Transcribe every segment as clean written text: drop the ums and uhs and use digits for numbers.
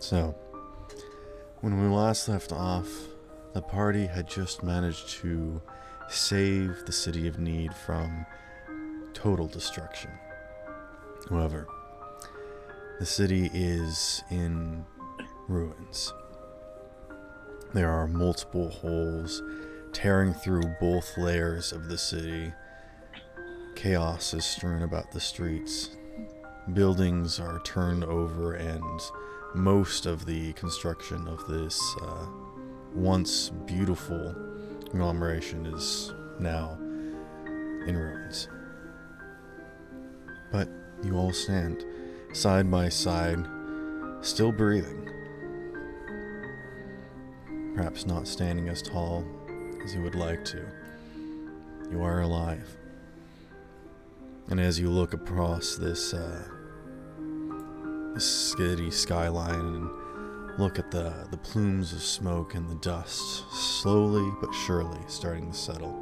So, when we last left off, the party had just managed to save the city of Need from total destruction. However, the city is in ruins. There are multiple holes tearing through both layers of the city. Chaos is strewn about the streets. Buildings are turned over, and most of the construction of this once beautiful conglomeration is now in ruins. But you all stand side by side, still breathing. Perhaps not standing as tall as you would like to. You are alive. And as you look across this city skyline and look at the plumes of smoke and the dust slowly but surely starting to settle,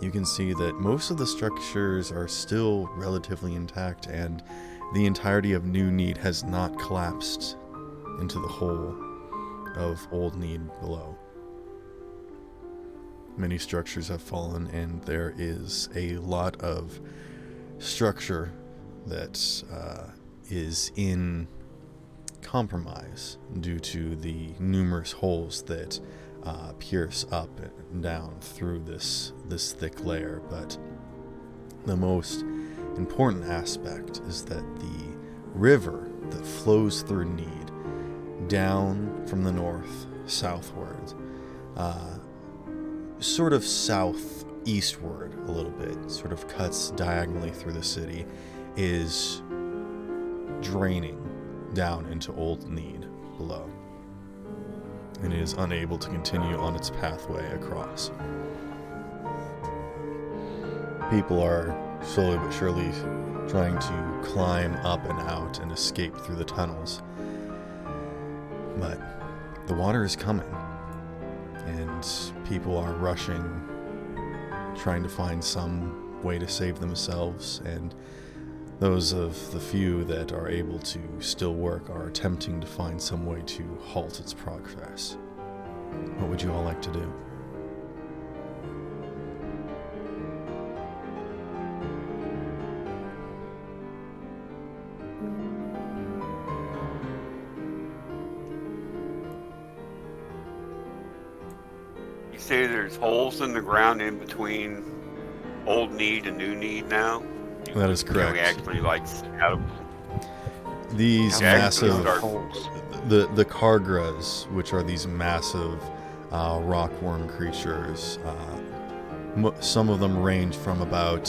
you can see that most of the structures are still relatively intact, and the entirety of New Need has not collapsed into the hole of Old Need below. Many structures have fallen, and there is a lot of structure that is in compromise due to the numerous holes that pierce up and down through this thick layer. But the most important aspect is that the river that flows through Need down from the north southward, sort of southeastward a little bit, sort of cuts diagonally through the city, is draining down into Old Need below, and it is unable to continue on its pathway across. People are slowly but surely trying to climb up and out and escape through the tunnels, but the water is coming, and people are rushing, trying to find some way to save themselves, and those of the few that are able to still work are attempting to find some way to halt its progress. What would you all like to do? You say there's holes in the ground in between Old Need and New Need now? That is correct. Can we actually, like, out of these actually massive start- the Kargras, which are these massive rockworm creatures, some of them range from about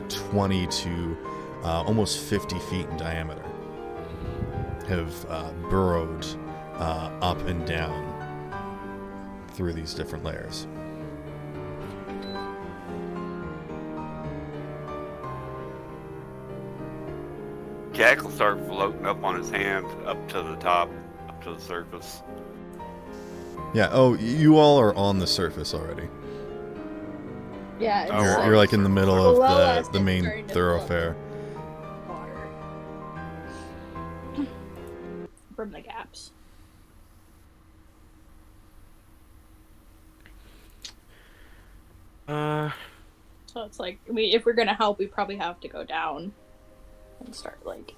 20 to almost 50 feet in diameter, have burrowed up and down through these different layers. Jack will start floating up on his hands up to the top, up to the surface. Yeah, oh, you all are on the surface already. Yeah, it's You're like in the middle below of us, the it's main starting to thoroughfare. water from the gaps. So it's like, I mean, if we're gonna help, we probably have to go down and start, like,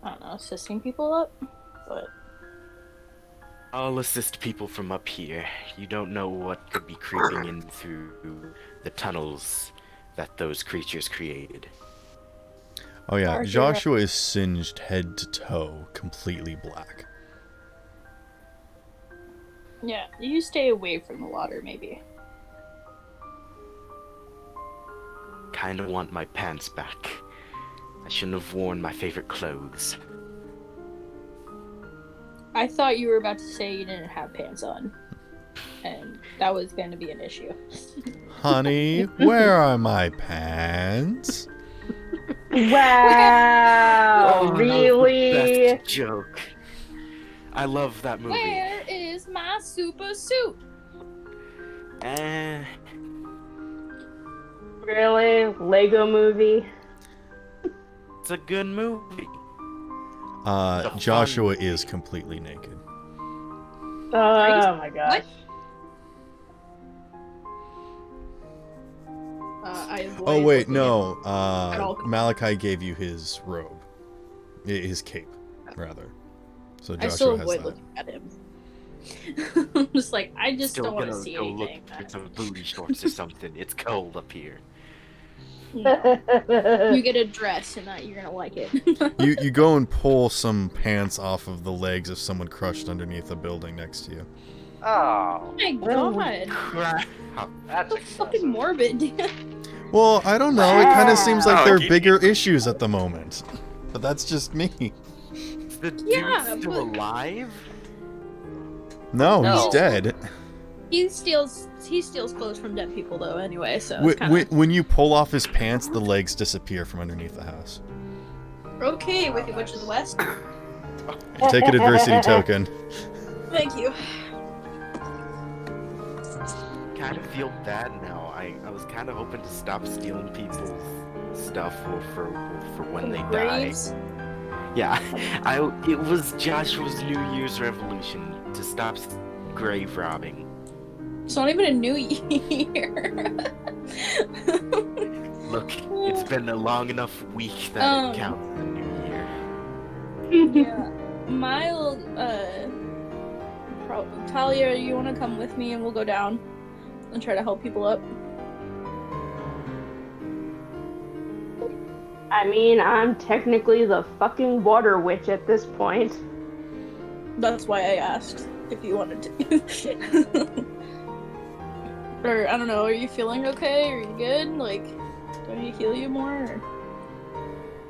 I don't know, assisting people up. But I'll assist people from up here. You don't know what could be creeping in through the tunnels that those creatures created. Oh yeah, Our hero. Joshua is singed head to toe, completely black. yeah, you stay away from the water, maybe. Kinda want my pants back. I shouldn't have worn my favorite clothes. I thought you were about to say you didn't have pants on, and that was going to be an issue. Honey, where are my pants? Wow, Oh, really? Best joke. I love that movie. Where is my super suit? Eh, Really? Lego movie? it's a good movie. Joshua is completely naked. Oh my gosh. I Oh avoid wait, looking no. all- Malachi gave you his robe, his cape, rather. So I still Joshua has avoid that. looking at him. I'm just like, I just Still don't want to gonna see go anything. look for some booty shorts or something. It's cold up here. No. You get a dress and that you're gonna like it. You go and pull some pants off of the legs of someone crushed underneath a building next to you. Oh, my god. Crap. that's So excessive. fucking morbid. Well, I don't know. It kind of seems like Wow. there are bigger issues at the moment. But that's just me. Is the dude Yeah, still but- alive? No, No. he's dead. He steals clothes from dead people though anyway, so it's kinda... When you pull off his pants, the legs disappear from underneath the house. Okay, Wicked Witch of the West. Take an adversity token. Thank you. Kind of feel bad now. I was kind of hoping to stop stealing people's stuff for when they die. Graves. Yeah, it was Joshua's New Year's resolution to stop grave robbing. It's not even a new year. Look, it's been a long enough week that it counts as a new year. Yeah. Mild, Talia, you want to come with me and we'll go down and try to help people up? I mean, I'm technically the fucking water witch at this point. That's why I asked if you wanted to. Or, I don't know, are you feeling okay? Are you good? Like, do I need to heal you more?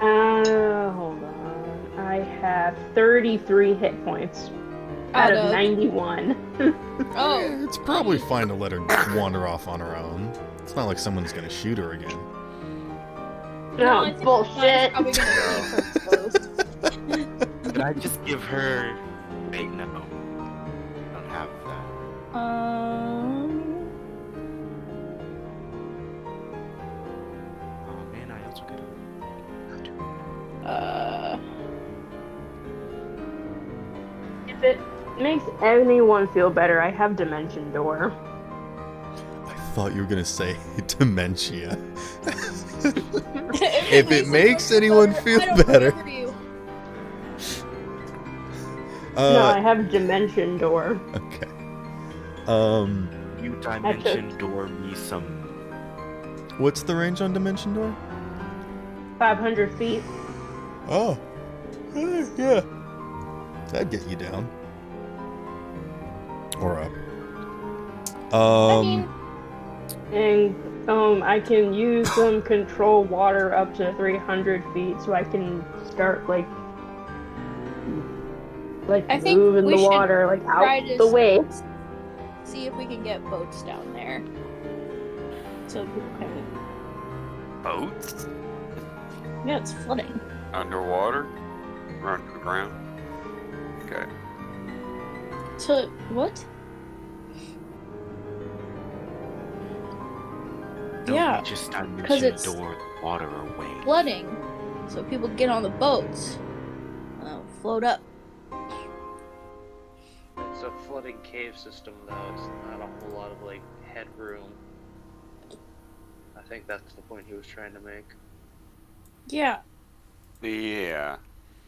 Or... Hold on. I have 33 hit points out of 91. Oh. It's probably fine to let her wander off on her own. It's not like someone's gonna shoot her again. No, I No, think bullshit. Probably gonna leave her clothes. Did I just give her... Wait, no. I don't have that. Oh man, I also could If it makes anyone feel better, I have Dimension Door. I thought you were gonna say dementia. If it makes anyone feel I don't better. remember you. No, I have Dimension Door. Okay. You dimension door me some... What's the range on Dimension Door? 500 feet. Oh. Yeah. That'd get you down. Or up. And I can use some control water up to 300 feet, so I can start like I think moving we the should water like try out to the way. see if we can get boats down there. So people can... Boats? Yeah, it's flooding. Underwater? Or under the ground? Okay. So, what? Yeah, Just 'cause dimension it's- door water away. flooding. So people get on the boats. Float up. It's a flooding cave system, though. It's not a whole lot of like headroom. I think that's the point he was trying to make. Yeah, Yeah.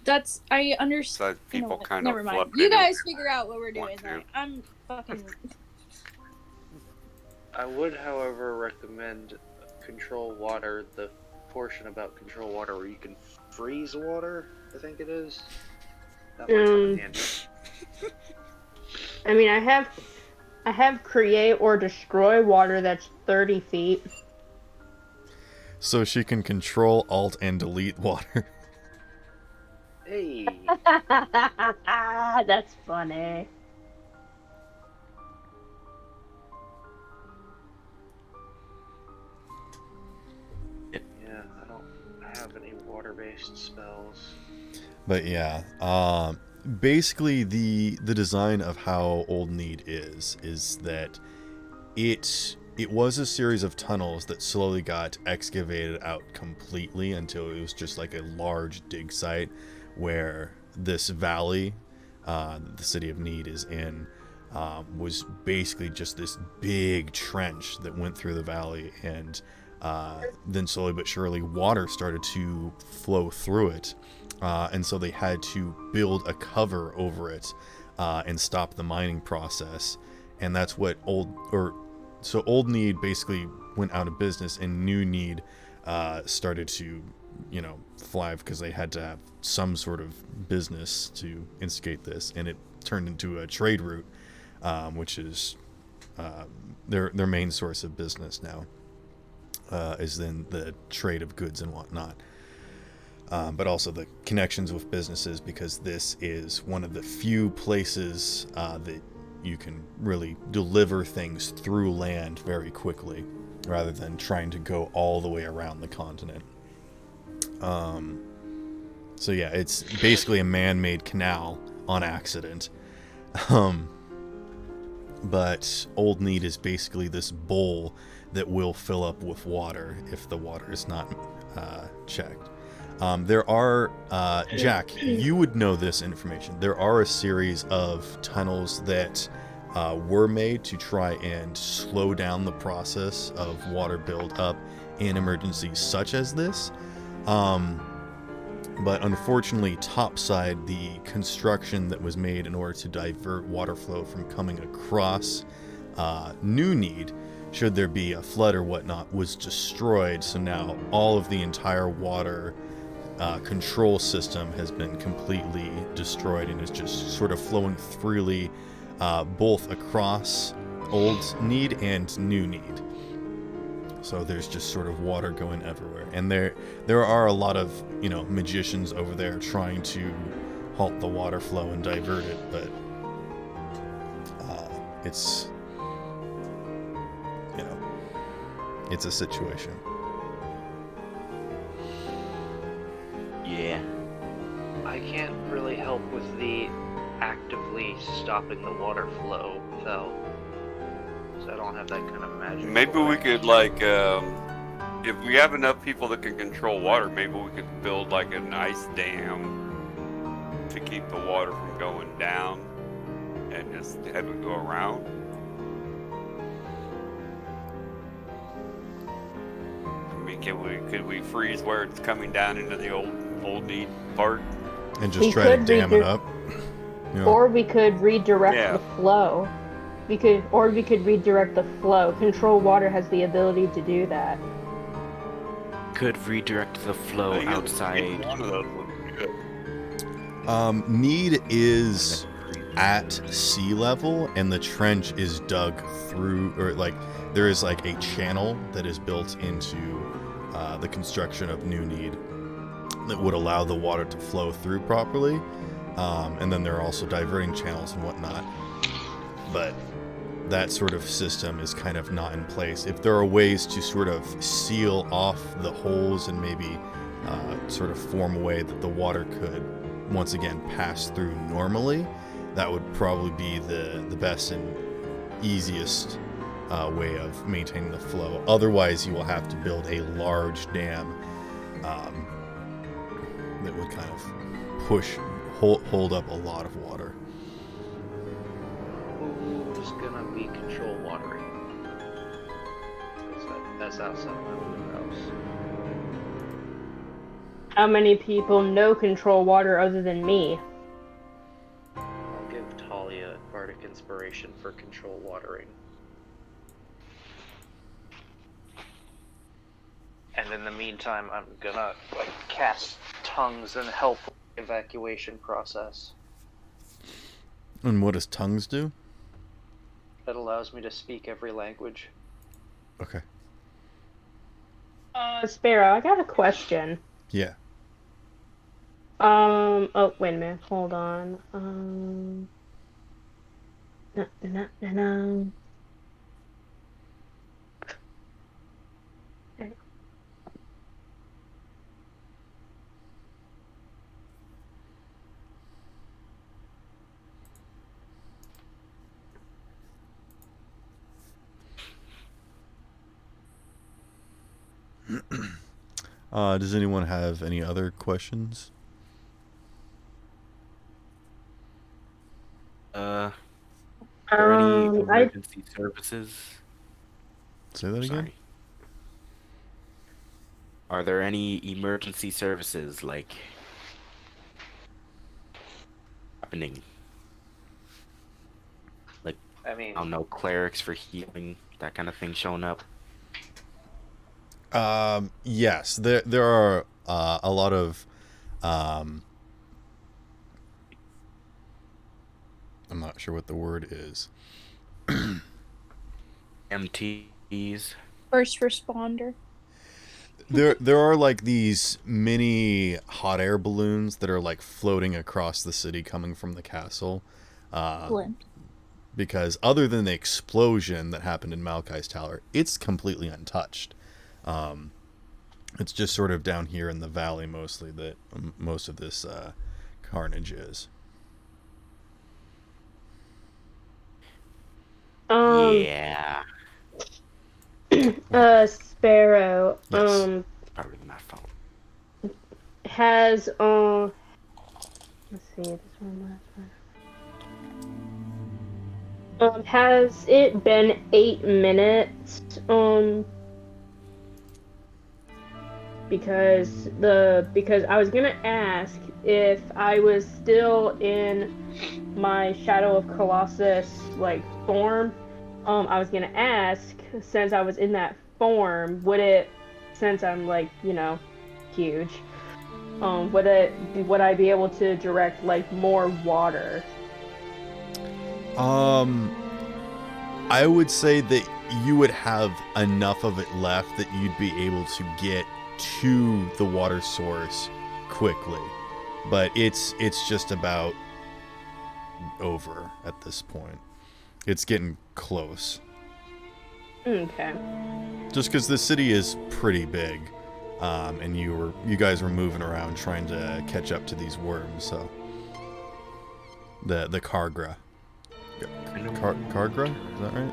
that's... I understand. So people kind Never of mind. flood You in guys if they figure out what we're want doing. to. I'm fucking... I would, however, recommend control water, the portion about control water where you can freeze water, I think it is. That might come in handy. I mean, I have create or destroy water that's 30 feet. So she can control, alt, and delete water. Hey, That's funny. yeah, I don't have any water-based spells. But yeah, basically the design of how Old Need is that it was a series of tunnels that slowly got excavated out completely until it was just like a large dig site where this valley that the city of Need is in was basically just this big trench that went through the valley, and then slowly but surely water started to flow through it, and so they had to build a cover over it and stop the mining process. And that's what Old Need basically went out of business, and New Need started to, thrive because they had to have some sort of business to instigate this, and it turned into a trade route, which is their main source of business now, is then the trade of goods and whatnot. But also the connections with businesses, because this is one of the few places that you can really deliver things through land very quickly, rather than trying to go all the way around the continent. So yeah, it's basically a man-made canal on accident. But Old Need is basically this bowl that will fill up with water if the water is not checked. There are, Jack, you would know this information. There are a series of tunnels that were made to try and slow down the process of water buildup in emergencies such as this. But unfortunately, topside, the construction that was made in order to divert water flow from coming across New Need, should there be a flood or whatnot, was destroyed. So now all of the entire water control system has been completely destroyed and is just sort of flowing freely both across Old Need and New Need. So there's just sort of water going everywhere, and there are a lot of magicians over there trying to halt the water flow and divert it, but it's it's a situation. Yeah. I can't really help with the actively stopping the water flow, though. So I don't have that kind of magic. Maybe we could, if we have enough people that can control water, maybe we could build like an ice dam to keep the water from going down and just have it go around. I mean, could we freeze where it's coming down into the old Need part? And just try to dam it up? Or we could redirect Yeah. the flow. We could redirect the flow. Control Water has the ability to do that. Could redirect the flow I think outside. one of those would be good. Need is at sea level, and the trench is dug through, or there is a channel that is built into the construction of New Need that would allow the water to flow through properly. And then there are also diverting channels and whatnot. But that sort of system is kind of not in place. If there are ways to sort of seal off the holes and maybe sort of form a way that the water could once again pass through normally, that would probably be the best and easiest way of maintaining the flow. Otherwise, you will have to build a large dam that would kind of hold up a lot of water. Who's gonna be control watering? That's outside my wheelhouse. How many people know Control Water other than me? I'll give Talia Bardic Inspiration for control watering. And in the meantime, I'm gonna cast tongues and help with the evacuation process. And what does tongues do? That allows me to speak every language. Okay. Sparrow, I got a question. Yeah. Oh, wait a minute, hold on. Does anyone have any other questions? Are there any I emergency services? Say that again? Sorry. Are there any emergency services like happening? Like, I mean, I don't know, clerics for healing, that kind of thing showing up? Yes, there are a lot of I'm not sure what the word is. MTs? First responder. There are like these mini hot air balloons that are like floating across the city coming from the castle. Flint. Because other than the explosion that happened in Malachi's Tower, it's completely untouched. It's just sort of down here in the valley mostly that most of this carnage is. Yeah. Sparrow, Yes. Probably my fault. has, let's see, this one last one. Has it been 8 minutes, because I was gonna ask if I was still in my Shadow of Colossus, like, form. I was gonna ask, since I was in that form, since I'm, like, huge, would I be able to direct, like, more water? I would say that you would have enough of it left that you'd be able to get to the water source quickly. But it's just about over at this point. It's getting close. Okay. Just because the city is pretty big, and you guys were moving around trying to catch up to these worms. So the Kargra. Kargra? Is that right?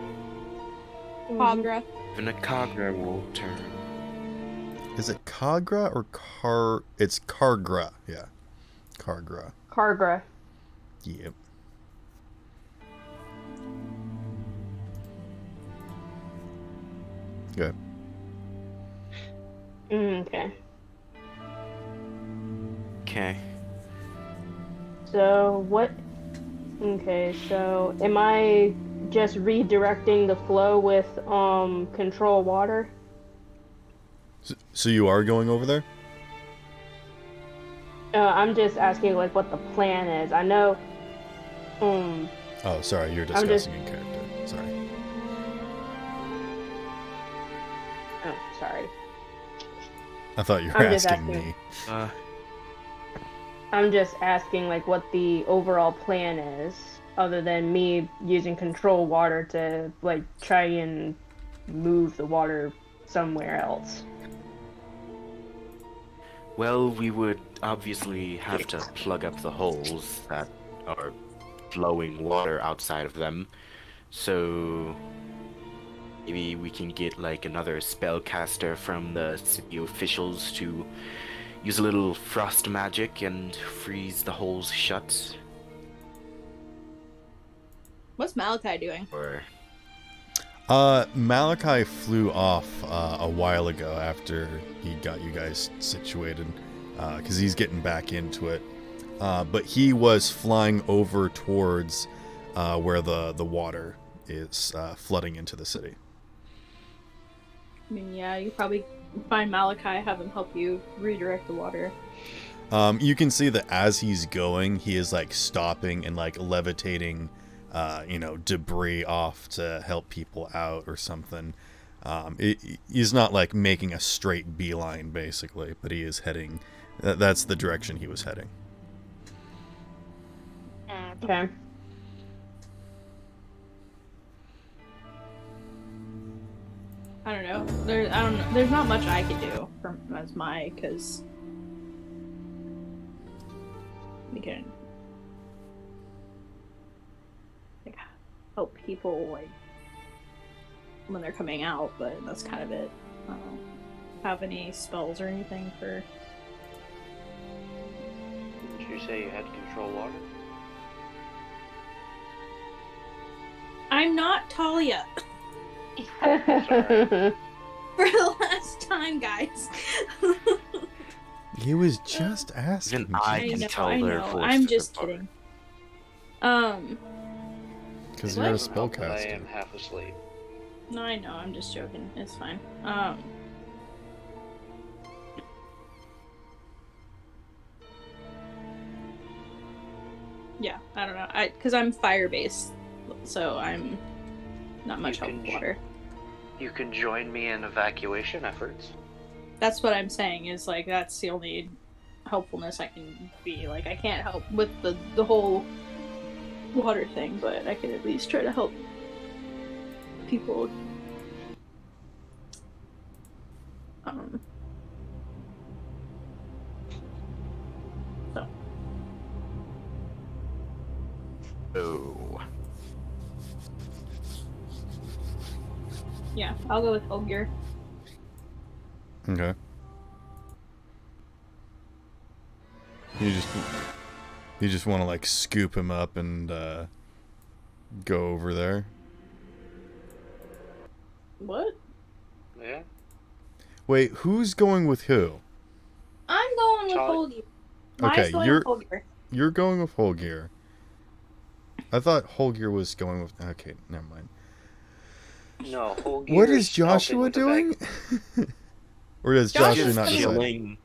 Kagra. Even a Kagra will turn. Is it Kagra or Kar? It's Kargra. Yeah, Kargra. Kargra. Yep. Good. Okay. Okay. So what? Okay, so am I just redirecting the flow with control water? So you are going over there? I'm just asking like what the plan is. I know. Oh, sorry, you're I'm discussing in character. Sorry. Oh, sorry. I thought you were I'm just asking asking. me. I'm just asking like what the overall plan is, other than me using control water to like try and move the water somewhere else. Well, we would obviously have to plug up the holes that are flowing water outside of them. So maybe we can get like another spellcaster from the city officials to use a little frost magic and freeze the holes shut. What's Malachi doing? Or Malachi flew off a while ago after he got you guys situated, because he's getting back into it. But he was flying over towards where the water is flooding into the city. I mean, yeah, you probably find Malachi, have him help you redirect the water. You can see that as he's going, he is like stopping and like levitating, debris off to help people out or something. He's not like making a straight beeline basically, but he is heading. That's the direction he was heading. Okay. I don't know. There's not much I could do as my, because we can like help people like when they're coming out, but that's kind of it. I don't have any spells or anything for. Didn't you say you had control water? I'm not Talia. Sorry. For the last time, guys. He was just asking. Even I James. can tell they're forced I'm to just depart. kidding. Because What? you're a I spellcaster. am half asleep. No, I know. I'm just joking. It's fine. Yeah, I don't know. Because I'm fire based, so I'm not much help with water. You can join me in evacuation efforts. That's what I'm saying. Is like that's the only helpfulness I can be. Like I can't help with the whole water thing, but I can at least try to help people. So Oh. yeah, I'll go with Olgir. Okay. You just want to like scoop him up and go over there. What? Yeah. Wait, who's going with who? I'm going with Charlie. Olgir. Maya's Okay, going you're with Olgir. you're going with Holgear. I thought Holgear was going with. Okay, never mind. No, Holgear What is helping Joshua with doing? Or does Joshua's Joshua not just decide? chilling.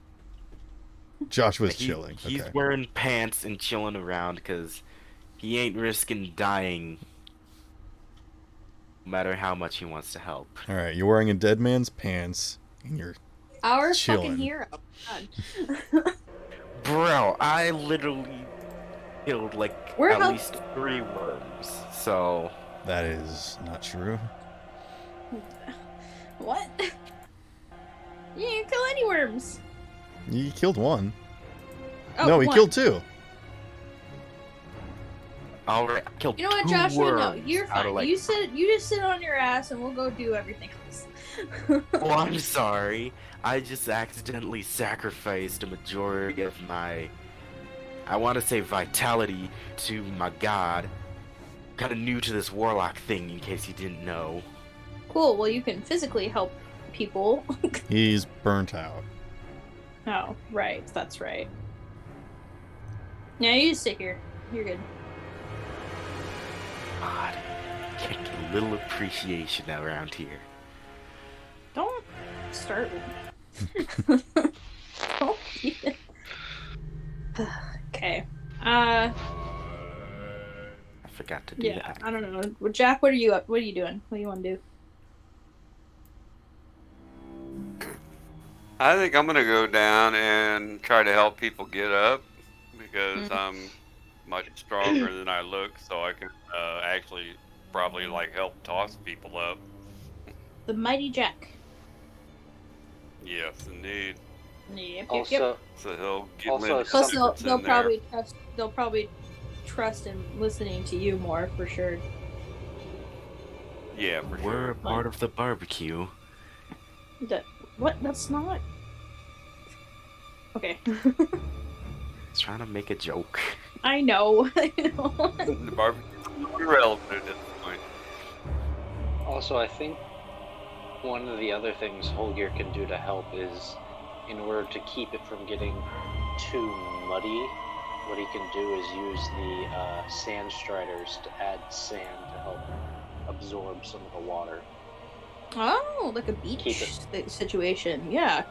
Joshua's He- chilling. He's Okay. wearing pants and chilling around because he ain't risking dying no matter how much he wants to help. All right, you're wearing a dead man's pants and you're Our chilling. fucking hero. God. Bro, I literally killed like We're at help- least 3 worms, so... That is not true. What? You didn't kill any worms. You killed one. Oh, No, he one. killed 2. Alright, I killed You know what, 2 Joshua? No, worms you're out of, fine. like, You just sit on your ass, and we'll go do everything else. Oh, I'm sorry. I just accidentally sacrificed a majority of my... I want to say vitality to my god. Kinda new to this warlock thing, in case you didn't know. Cool. Well, you can physically help people. He's burnt out. Oh, right. That's right. Yeah, you just sit here. You're good. God, can't get a little appreciation around here. Don't start with me. Don't even. Okay. I forgot to do Yeah. that. I don't know. Well, Jack, what are you up? What are you doing? What do you want to do? I think I'm gonna go down and try to help people get up because I'm much stronger than I look, so I can actually probably like help toss people up. The mighty Jack. Yes, indeed. Yep. Also, So he'll get Also, Linda Plus, secrets they'll in probably trust. They'll probably trust in listening to you more for sure. there. Yeah, for We're sure. a part of the barbecue. That what? That's not. Okay. It's trying to make a joke. I know. I know. The barbecue's irrelevant at this point. also, I think one of the other things Holgear can do to help is, in order to keep it from getting too muddy, what he can do is use the sand striders to add sand to help absorb some of the water. Oh, like a beach Keep situation. Yeah.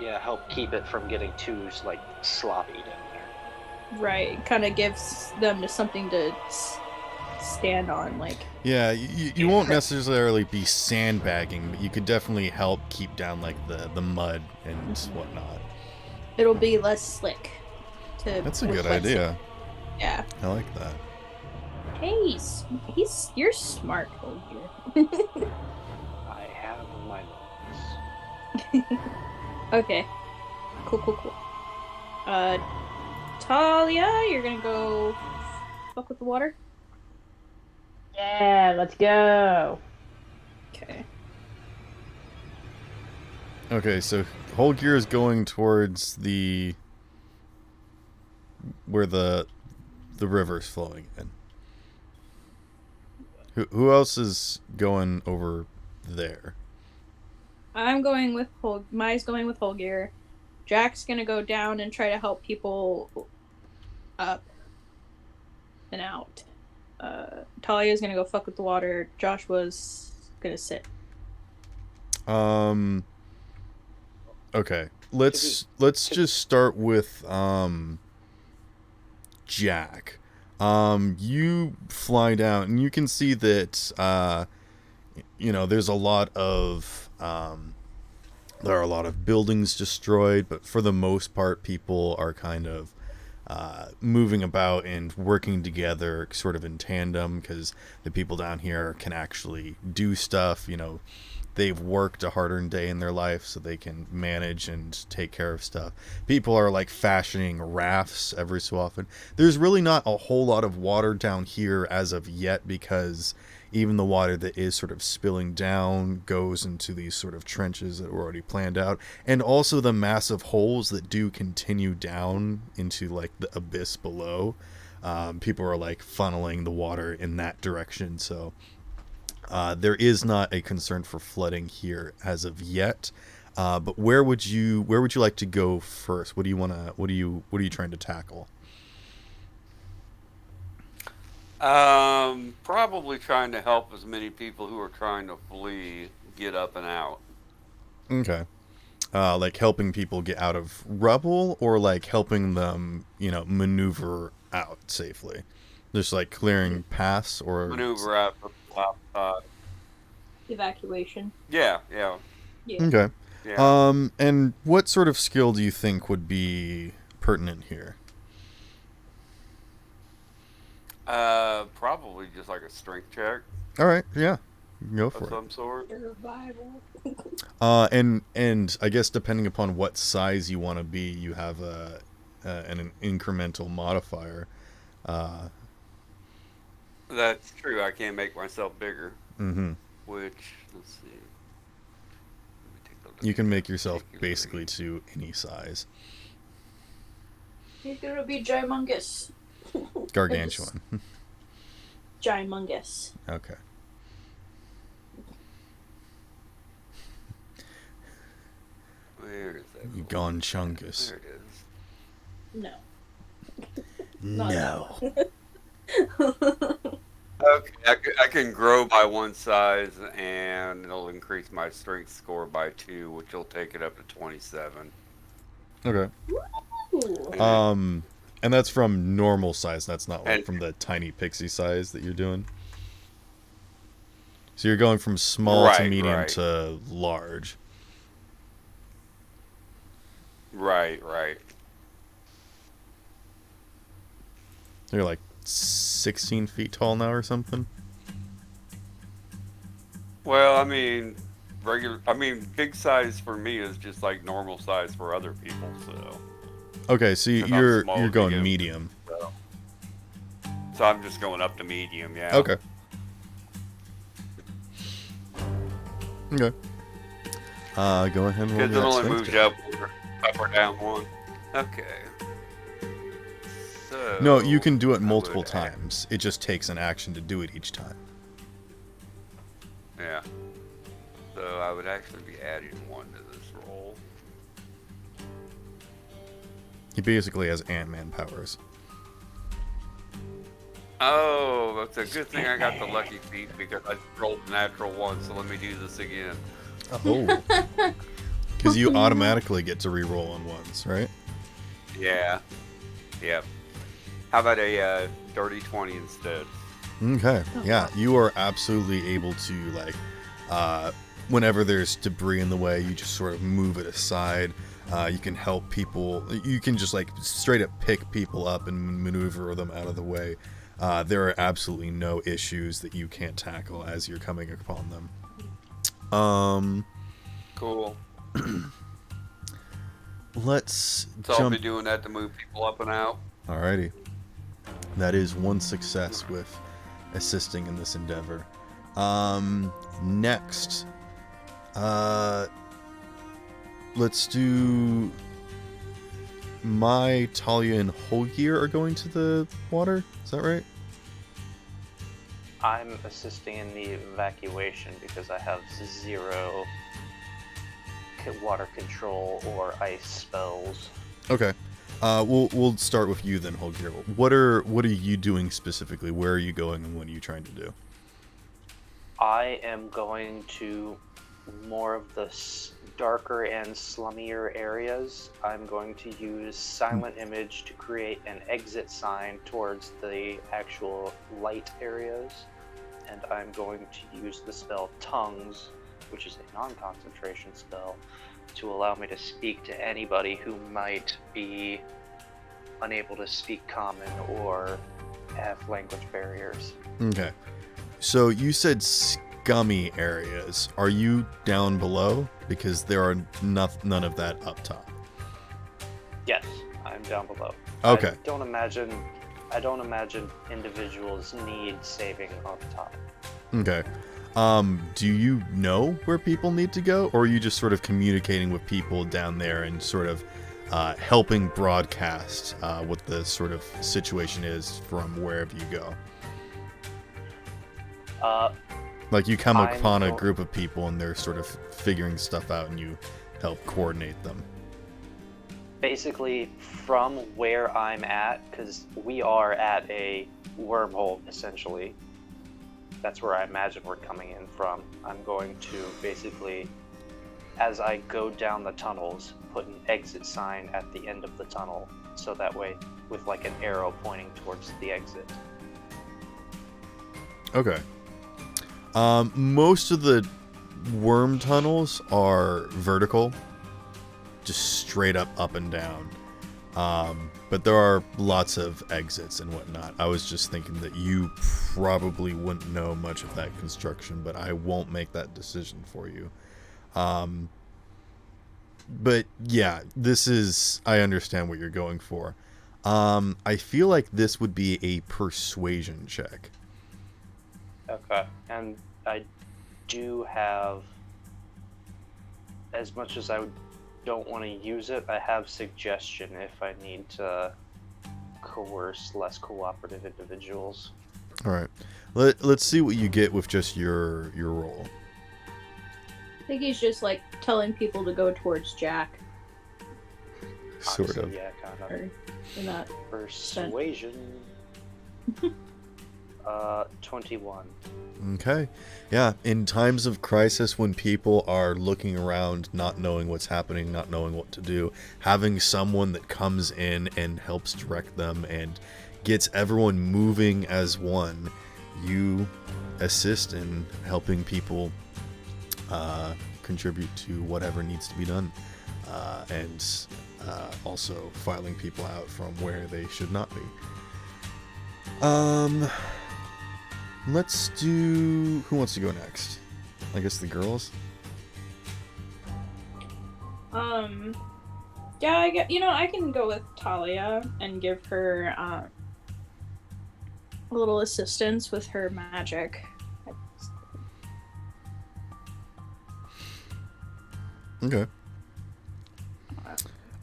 Yeah, help keep it from getting too like sloppy down there. Right. Kind of gives them something to stand on. Like. Yeah, you won't necessarily be sandbagging, but you could definitely help keep down like the mud and whatnot. It'll be less slick. That's a with good wetsuit. idea. Yeah. I like that. Hey, you're smart, Olgir. I have my moments. Okay. Cool. Talia, you're gonna go fuck with the water? Yeah, let's go. Okay. Okay, so Holgear is going towards where the river's flowing in. Who else is going over there? I'm going with Mai's going with Holgear. Jack's gonna go down and try to help people up and out. Talia's gonna go fuck with the water. Joshua's gonna sit. Okay. Let's just start with Jack. You fly down and you can see that there's a lot of there are a lot of buildings destroyed, but for the most part people are kind of moving about and working together sort of in tandem, because the people down here can actually do stuff. They've worked a hard-earned day in their life, so they can manage and take care of stuff. People are like fashioning rafts every so often. There's really not a whole lot of water down here as of yet, because even the water that is sort of spilling down goes into these sort of trenches that were already planned out, and also the massive holes that do continue down into like the abyss below. People are like funneling the water in that direction, so there is not a concern for flooding here as of yet. But where would you like to go first? What are you trying to tackle? Probably trying to help as many people who are trying to flee get up and out. Okay. Like helping people get out of rubble, or like helping them, maneuver out safely? Just like clearing paths, or Maneuver out the top side. Evacuation. Yeah. Okay. Yeah. And what sort of skill do you think would be pertinent here? Probably just like a strength check All right, yeah, go of for it. some sort. Survival. And I guess depending upon what size you want to be, you have an incremental modifier. That's true. I can't make myself bigger. Mm-hmm. Which, let's see. Let me take a look You can at make that yourself particularly. basically to any size. He's gonna be ginormous. Gargantuan. Ginormous. Okay. Where is that? You gone chungus. There it is. No. No. Okay, I can grow by one size, and it'll increase my strength score by 2, which will take it up to 27. Okay. Ooh. And that's from normal size. That's not like And- from the tiny pixie size that you're doing. So you're going from small to Right, medium right. to large. Right. You're like 16 feet tall now or something. Well, I mean, big size for me is just like normal size for other people. So, Okay, so Because I'm you're small you're to going begin with. medium. so I'm just going up to medium. Yeah. Okay. Okay. Go ahead and roll Because me it that only strength moves check. you up or down one. Okay. So. No, you can do it I multiple would add- times. It just takes an action to do it each time. Yeah. So I would actually be adding 1 to this roll. He basically has Ant-Man powers. Oh, that's a good thing I got the lucky feat because I rolled a natural 1. So let me do this again. Oh. Because you automatically get to re-roll on ones, right? Yeah. Yep. How about a dirty 20 instead? Okay. Yeah, you are absolutely able to, like, whenever there's debris in the way, you just sort of move it aside. You can help people. You can just, like, straight up pick people up and maneuver them out of the way. There are absolutely no issues that you can't tackle as you're coming upon them. Cool. Let's So I'll be jump. doing that to move people up and out. Alrighty. That is one success with assisting in this endeavor. Next. Let's do Talia, and Holgear are going to the water. Is that right? I'm assisting in the evacuation because I have 0 water control or ice spells. Okay. We'll start with you then, Holger. What are you doing specifically? Where are you going, and what are you trying to do? I am going to more of the darker and slummier areas. I'm going to use Silent Image to create an exit sign towards the actual light areas. And I'm going to use the spell Tongues, which is a non-concentration spell, to allow me to speak to anybody who might be unable to speak common or have language barriers. Okay. So you said scummy areas. Are you down below? Because there are none of that up top. Yes, I'm down below. Okay. I don't imagine individuals need saving up top. Okay. Do you know where people need to go, or are you just sort of communicating with people down there and sort of helping broadcast what the sort of situation is from wherever you go? Like you come upon a group of people and they're sort of figuring stuff out and you help coordinate them. Basically, from where I'm at, because we are at a wormhole, essentially. That's where I imagine we're coming in from. I'm going to basically, as I go down the tunnels, put an exit sign at the end of the tunnel, so that way, with like an arrow pointing towards the exit. Okay. Most of the worm tunnels are vertical, just straight up and down. But there are lots of exits and whatnot. I was just thinking that you probably wouldn't know much of that construction, but I won't make that decision for you. But yeah, I understand what you're going for. I feel like this would be a persuasion check. Okay, and I do have, as much as I don't want to use it, I have suggestion if I need to coerce less cooperative individuals. All right, let's see what you get with just your roll. I think he's just like telling people to go towards Jack. Sort Honestly, of. yeah, kind Or in that Persuasion. 21. Okay. Yeah, in times of crisis when people are looking around, not knowing what's happening, not knowing what to do, having someone that comes in and helps direct them and gets everyone moving as one, you assist in helping people contribute to whatever needs to be done, and also filing people out from where they should not be. Let's do... Who wants to go next? I guess the girls? Yeah, I can go with Talia and give her a little assistance with her magic. Okay.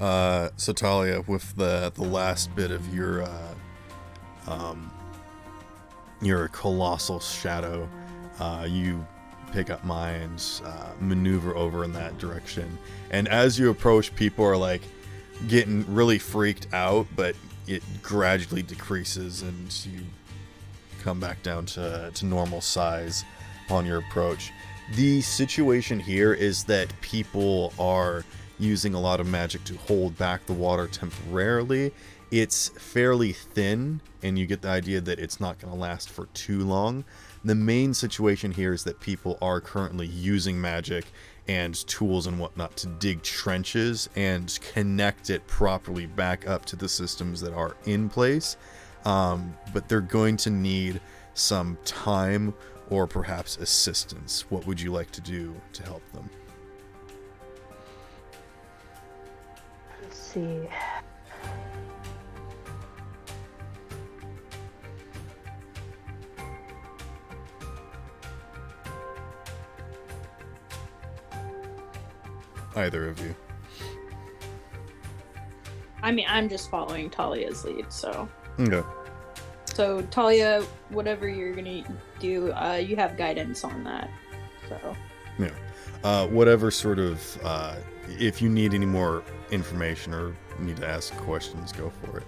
So Talia, with the last bit of your colossal shadow, you pick up mines, maneuver over in that direction, and as you approach, people are like getting really freaked out, but it gradually decreases and you come back down to normal size on your approach. The situation here is that people are using a lot of magic to hold back the water temporarily. It's fairly thin, and you get the idea that it's not going to last for too long. The main situation here is that people are currently using magic and tools and whatnot to dig trenches and connect it properly back up to the systems that are in place. But they're going to need some time or perhaps assistance. What would you like to do to help them? Let's see. Either of you. I mean, I'm just following Talia's lead, so. Okay. So Talia, whatever you're gonna do, you have guidance on that. So. Yeah. Whatever sort of, if you need any more information or need to ask questions, go for it.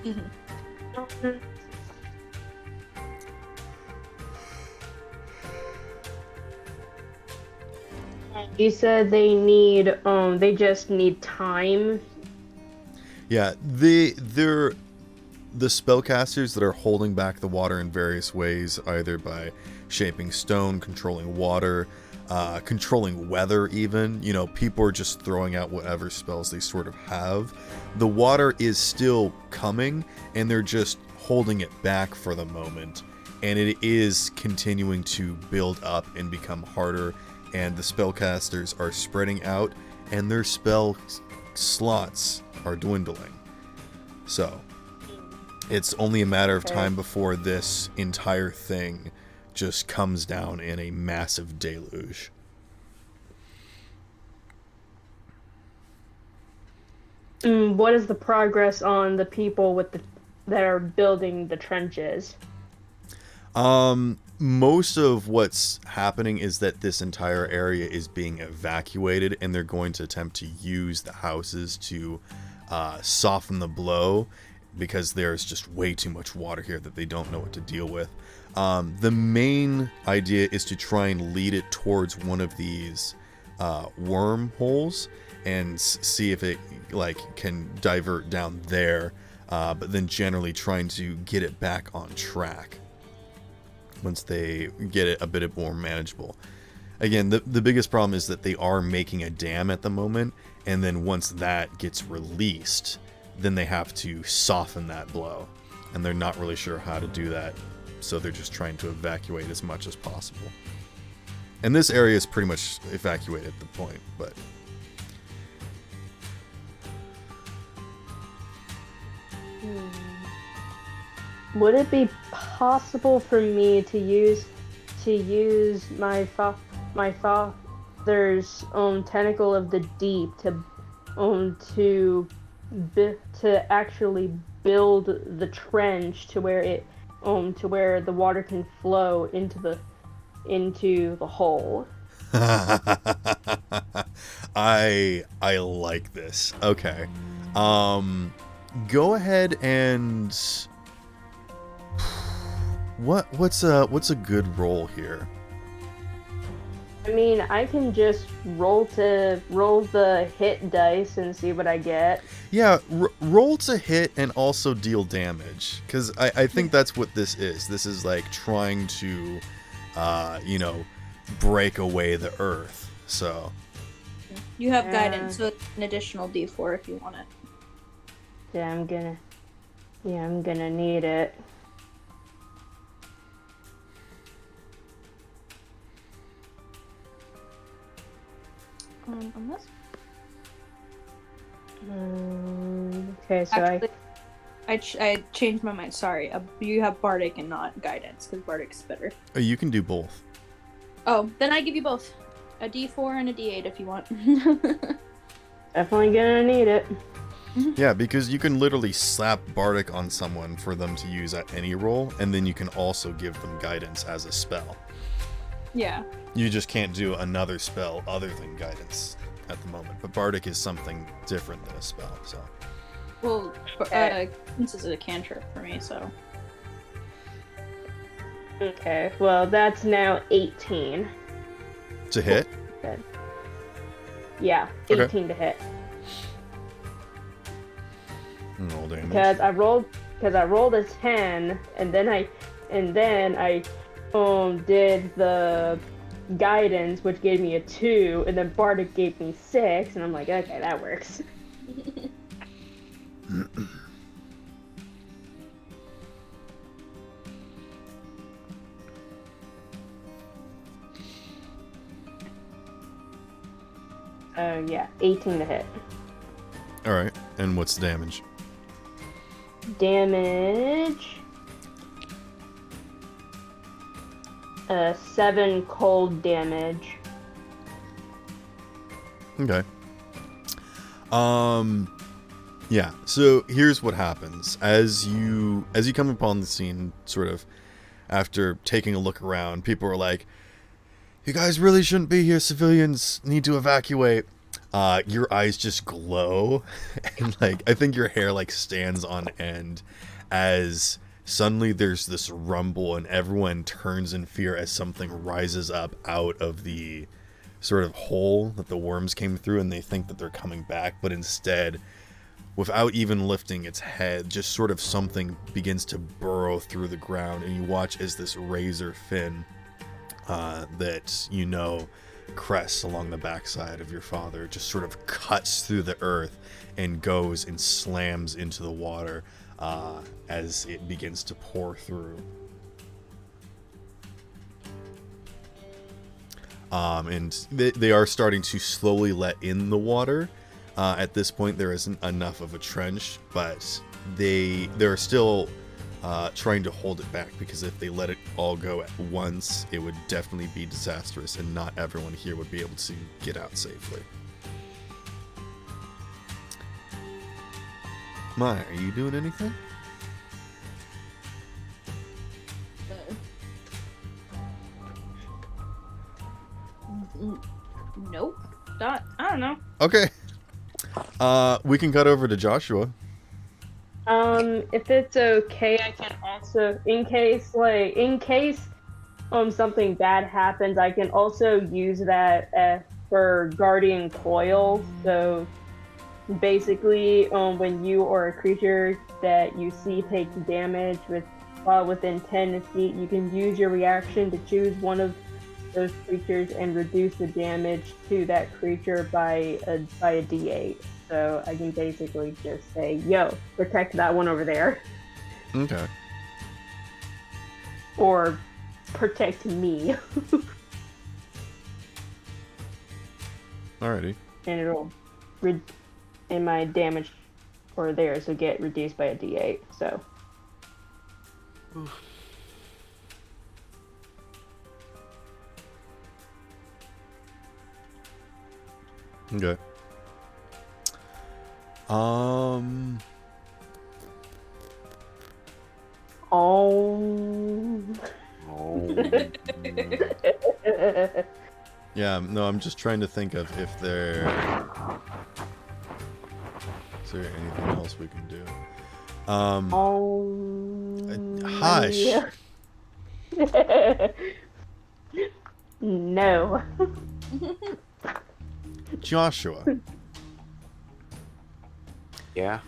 Mm-hmm. You said they just need time. Yeah, they're the spellcasters that are holding back the water in various ways, either by shaping stone, controlling water, controlling weather even. You know, people are just throwing out whatever spells they sort of have. The water is still coming, and they're just holding it back for the moment. And it is continuing to build up and become harder, and the spellcasters are spreading out, and their spell slots are dwindling. So it's only a matter of time before this entire thing just comes down in a massive deluge. What is the progress on the people that are building the trenches? Most of what's happening is that this entire area is being evacuated, and they're going to attempt to use the houses to soften the blow, because there's just way too much water here that they don't know what to deal with. The main idea is to try and lead it towards one of these wormholes and see if it can divert down there, but then generally trying to get it back on track once they get it a bit more manageable. Again, the biggest problem is that they are making a dam at the moment, and then once that gets released, then they have to soften that blow, and they're not really sure how to do that, so they're just trying to evacuate as much as possible. And this area is pretty much evacuated at the point, but Would it be possible for me to use my father's tentacle of the deep to actually build the trench to where the water can flow into the hole? I like this. Okay. Go ahead and what's a good roll here? I mean, I can just roll the hit dice and see what I get. Yeah, roll to hit and also deal damage, because I think that's what this is. This is like trying to, break away the earth. So You have guidance, so it's an additional D4 if you want it. Yeah, I'm gonna need it. On this? Okay, so Actually, I changed my mind. Sorry, you have Bardic and not Guidance, because Bardic's better. you can do both. Oh, then I give you both. A D4 and a D8 if you want. Definitely gonna need it. Yeah, because you can literally slap Bardic on someone for them to use at any roll, and then you can also give them guidance as a spell. Yeah. You just can't do another spell other than guidance at the moment. But Bardic is something different than a spell, so. Well, this is a cantrip for me, so. Okay, well, that's now 18. To hit? Good. Yeah, 18 Okay. to hit. Roll damage. Because I rolled a 10, and then I did the guidance, which gave me a 2, and then Bardic gave me 6, and I'm like, okay, that works. Yeah, 18 to hit. Alright, and what's the damage? Damage. 7 cold damage. Okay. Yeah, so here's what happens. As you come upon the scene, sort of, after taking a look around, people are like, you guys really shouldn't be here, civilians need to evacuate. Your eyes just glow, and, like, I think your hair, like, stands on end as suddenly there's this rumble and everyone turns in fear as something rises up out of the sort of hole that the worms came through, and they think that they're coming back, but instead, without even lifting its head, just sort of something begins to burrow through the ground, and you watch as this razor fin that you know crests along the backside of your father just sort of cuts through the earth and goes and slams into the water as it begins to pour through. And they are starting to slowly let in the water. At this point, there isn't enough of a trench, but they're still trying to hold it back, because if they let it all go at once, it would definitely be disastrous, and not everyone here would be able to get out safely. Maya, are you doing anything? Nope. I don't know. Okay. We can cut over to Joshua. If it's okay, I can also, in case something bad happens, I can also use that for guardian coil. So basically, when you or a creature that you see takes damage within 10 feet, you can use your reaction to choose one of those creatures and reduce the damage to that creature by a D8. So I can basically just say, yo, protect that one over there. Okay. Or protect me. Alrighty. And it'll and my damage or theirs will get reduced by a D8. So Okay. Oh. Yeah, no, I'm just trying to think of if there... Is there anything else we can do? Hush! No. Joshua. Yeah?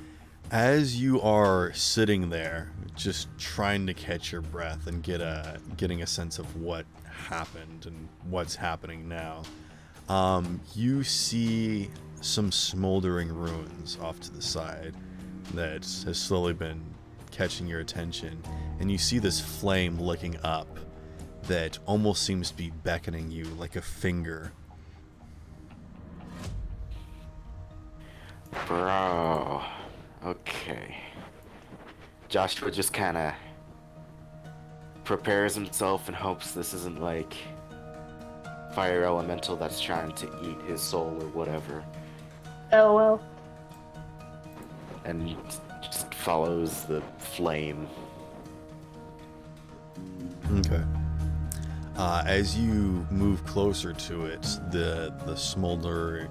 As you are sitting there, just trying to catch your breath and getting a sense of what happened and what's happening now, you see some smoldering ruins off to the side that has slowly been catching your attention, and you see this flame licking up that almost seems to be beckoning you like a finger. Bro. Okay. Joshua just kind of prepares himself and hopes this isn't like fire elemental that's trying to eat his soul or whatever. LOL. And he just follows the flame. Okay. As you move closer to it, the smolder,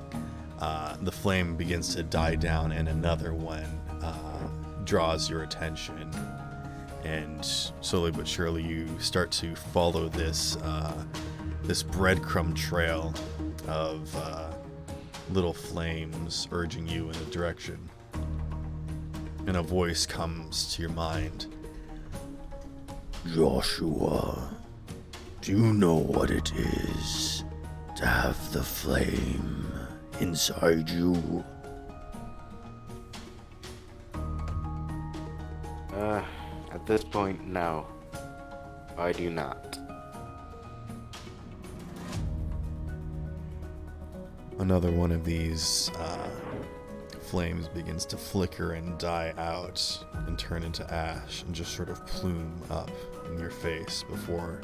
the flame begins to die down, and another one draws your attention. And slowly but surely, you start to follow this this breadcrumb trail of little flames urging you in a direction. And a voice comes to your mind. Joshua, do you know what it is to have the flame inside you? At this point, no. I do not. Another one of these flames begins to flicker and die out and turn into ash and just sort of plume up in your face before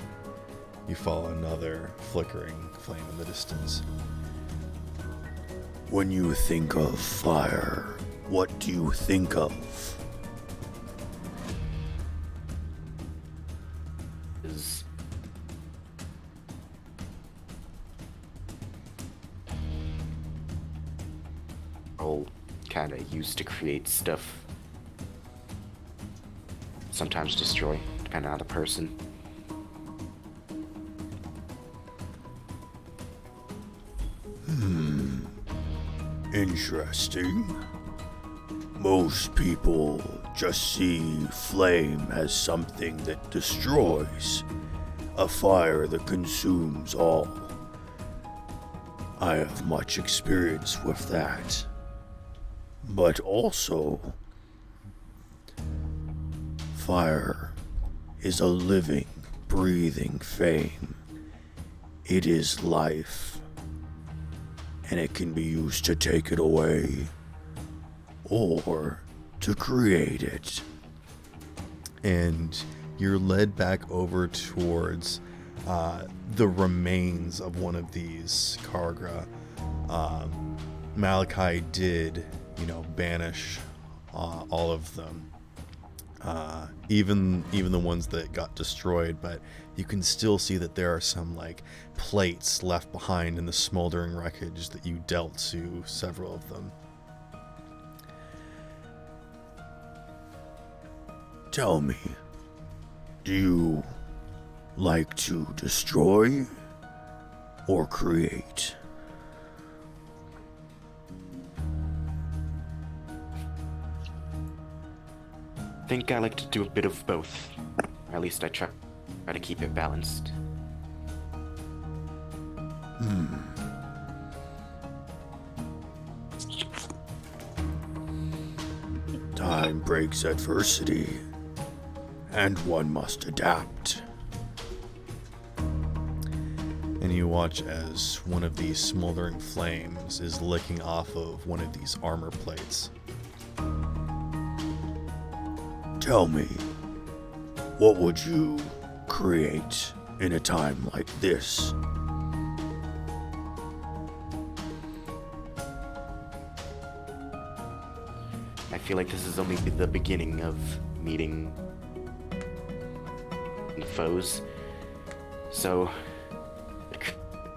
you follow another flickering flame in the distance. When you think of fire, What do you think of? Is all kind of used to create stuff. Sometimes destroy, depending on the person. Interesting. Most people just see flame as something that destroys, a fire that consumes all. I have much experience with that. But also, fire is a living, breathing flame. It is life, and it can be used to take it away or to create it. And you're led back over towards the remains of one of these Kargra. Malachi did, banish all of them, even the ones that got destroyed. But you can still see that there are some plates left behind in the smoldering wreckage that you dealt to several of them. Tell me, do you like to destroy or create? I think I like to do a bit of both. Or at least I try to keep it balanced. Time breaks adversity, and one must adapt. And you watch as one of these smoldering flames is licking off of one of these armor plates. Tell me, what would you create in a time like this? I feel like this is only the beginning of meeting foes. So,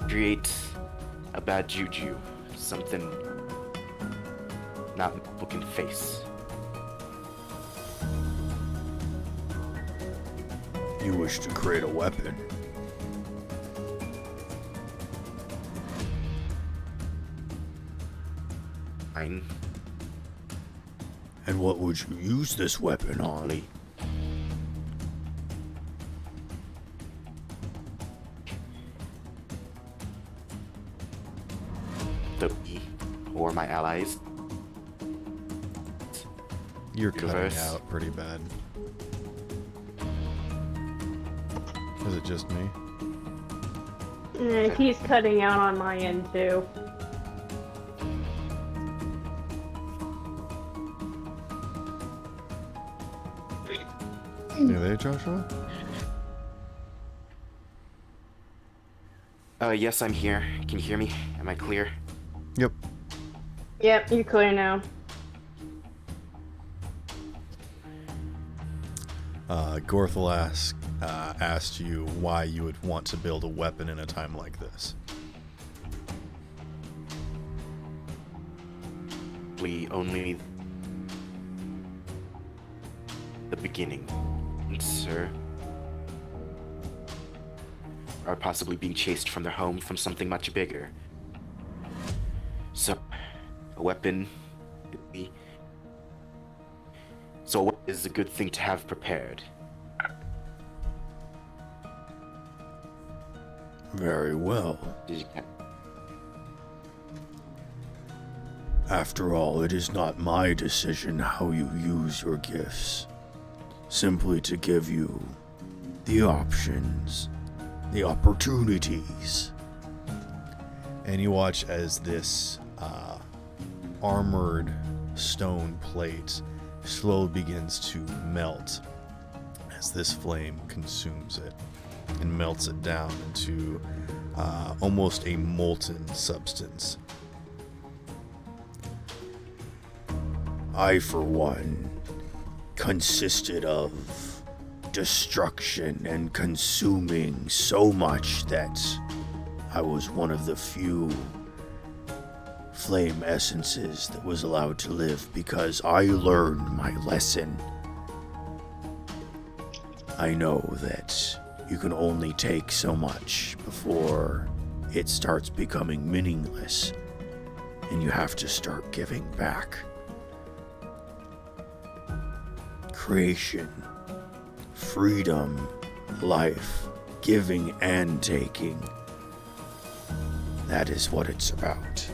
create a bad juju, something not people can face. You wish to create a weapon. Fine. And what would you use this weapon on? Only the or my allies. You're cutting Reverse. out pretty bad. Is it just me? He's cutting out on my end too. You there, Joshua? Yes, I'm here. Can you hear me? Am I clear? Yep. Yep, you're clear now. Gorthel asked you why you would want to build a weapon in a time like this. Only the beginning, sir. Or possibly being chased from their home from something much bigger. So, a weapon is a good thing to have prepared. Very well. Did you After all, it is not my decision how you use your gifts. Simply to give you the options, the opportunities. And you watch as this armored stone plate slowly begins to melt as this flame consumes it and melts it down into almost a molten substance. I, for one, consisted of destruction and consuming so much that I was one of the few flame essences that was allowed to live because I learned my lesson. I know that you can only take so much before it starts becoming meaningless, and you have to start giving back. Creation, freedom, life, giving and taking. That is what it's about.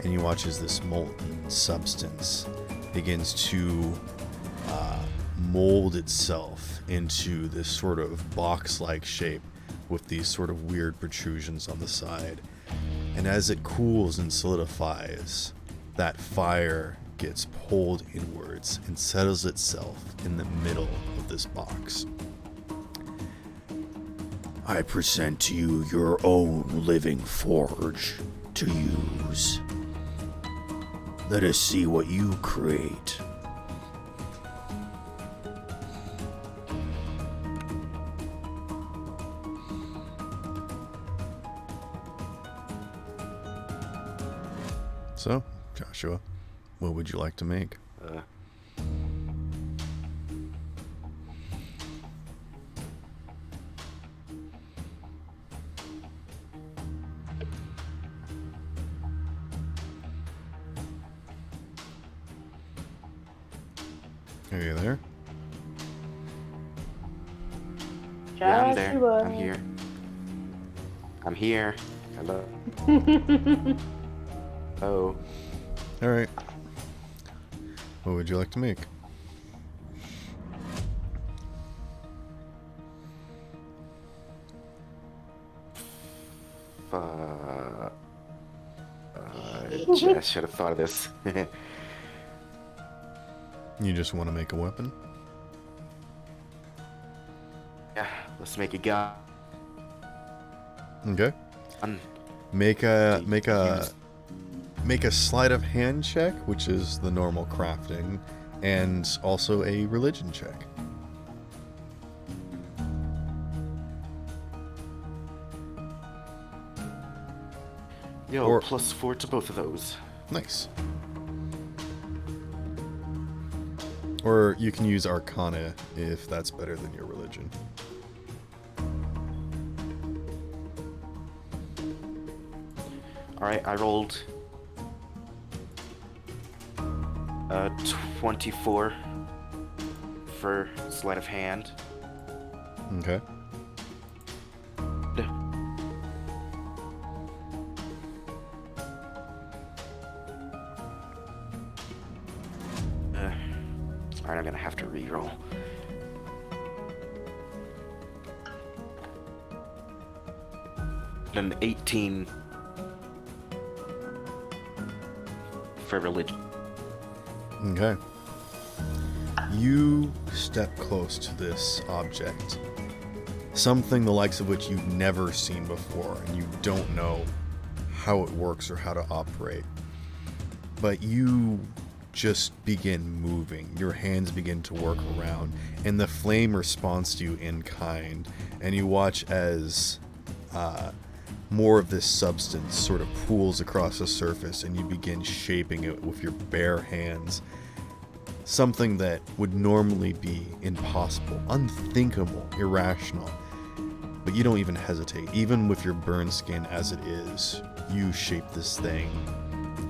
And you watch as this molten substance begins to mold itself into this sort of box-like shape with these sort of weird protrusions on the side. And as it cools and solidifies, that fire gets pulled inwards and settles itself in the middle of this box. I present to you your own living forge to use. Let us see what you create. So, Joshua, what would you like to make? Are you there? Yeah, I'm there. Joshua. I'm here. I'm here. Hello. Oh. All right. What would you like to make? I should have thought of this. You just want to make a weapon? Yeah, let's make a gun. Okay. Make a sleight of hand check, which is the normal crafting, and also a religion check. Yo, Or- +4 to both of those. Nice. Or you can use Arcana if that's better than your religion. Alright, I rolled 24 for sleight of hand. Okay. Alright, I'm gonna have to re-roll. An 18 for religion. Okay. You step close to this object, something the likes of which you've never seen before, and you don't know how it works or how to operate. But you just begin moving. Your hands begin to work around, and the flame responds to you in kind, and you watch as more of this substance sort of pools across the surface, and you begin shaping it with your bare hands. Something that would normally be impossible, unthinkable, irrational. But you don't even hesitate. Even with your burned skin as it is, you shape this thing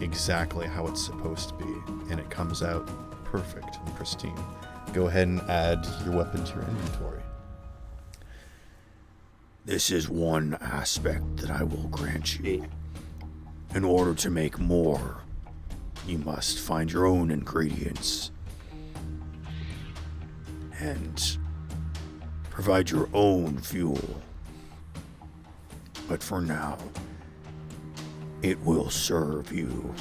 exactly how it's supposed to be, and it comes out perfect and pristine. Go ahead and add your weapon to your inventory. This is one aspect that I will grant you. In order to make more, you must find your own ingredients and provide your own fuel. But for now, it will serve you.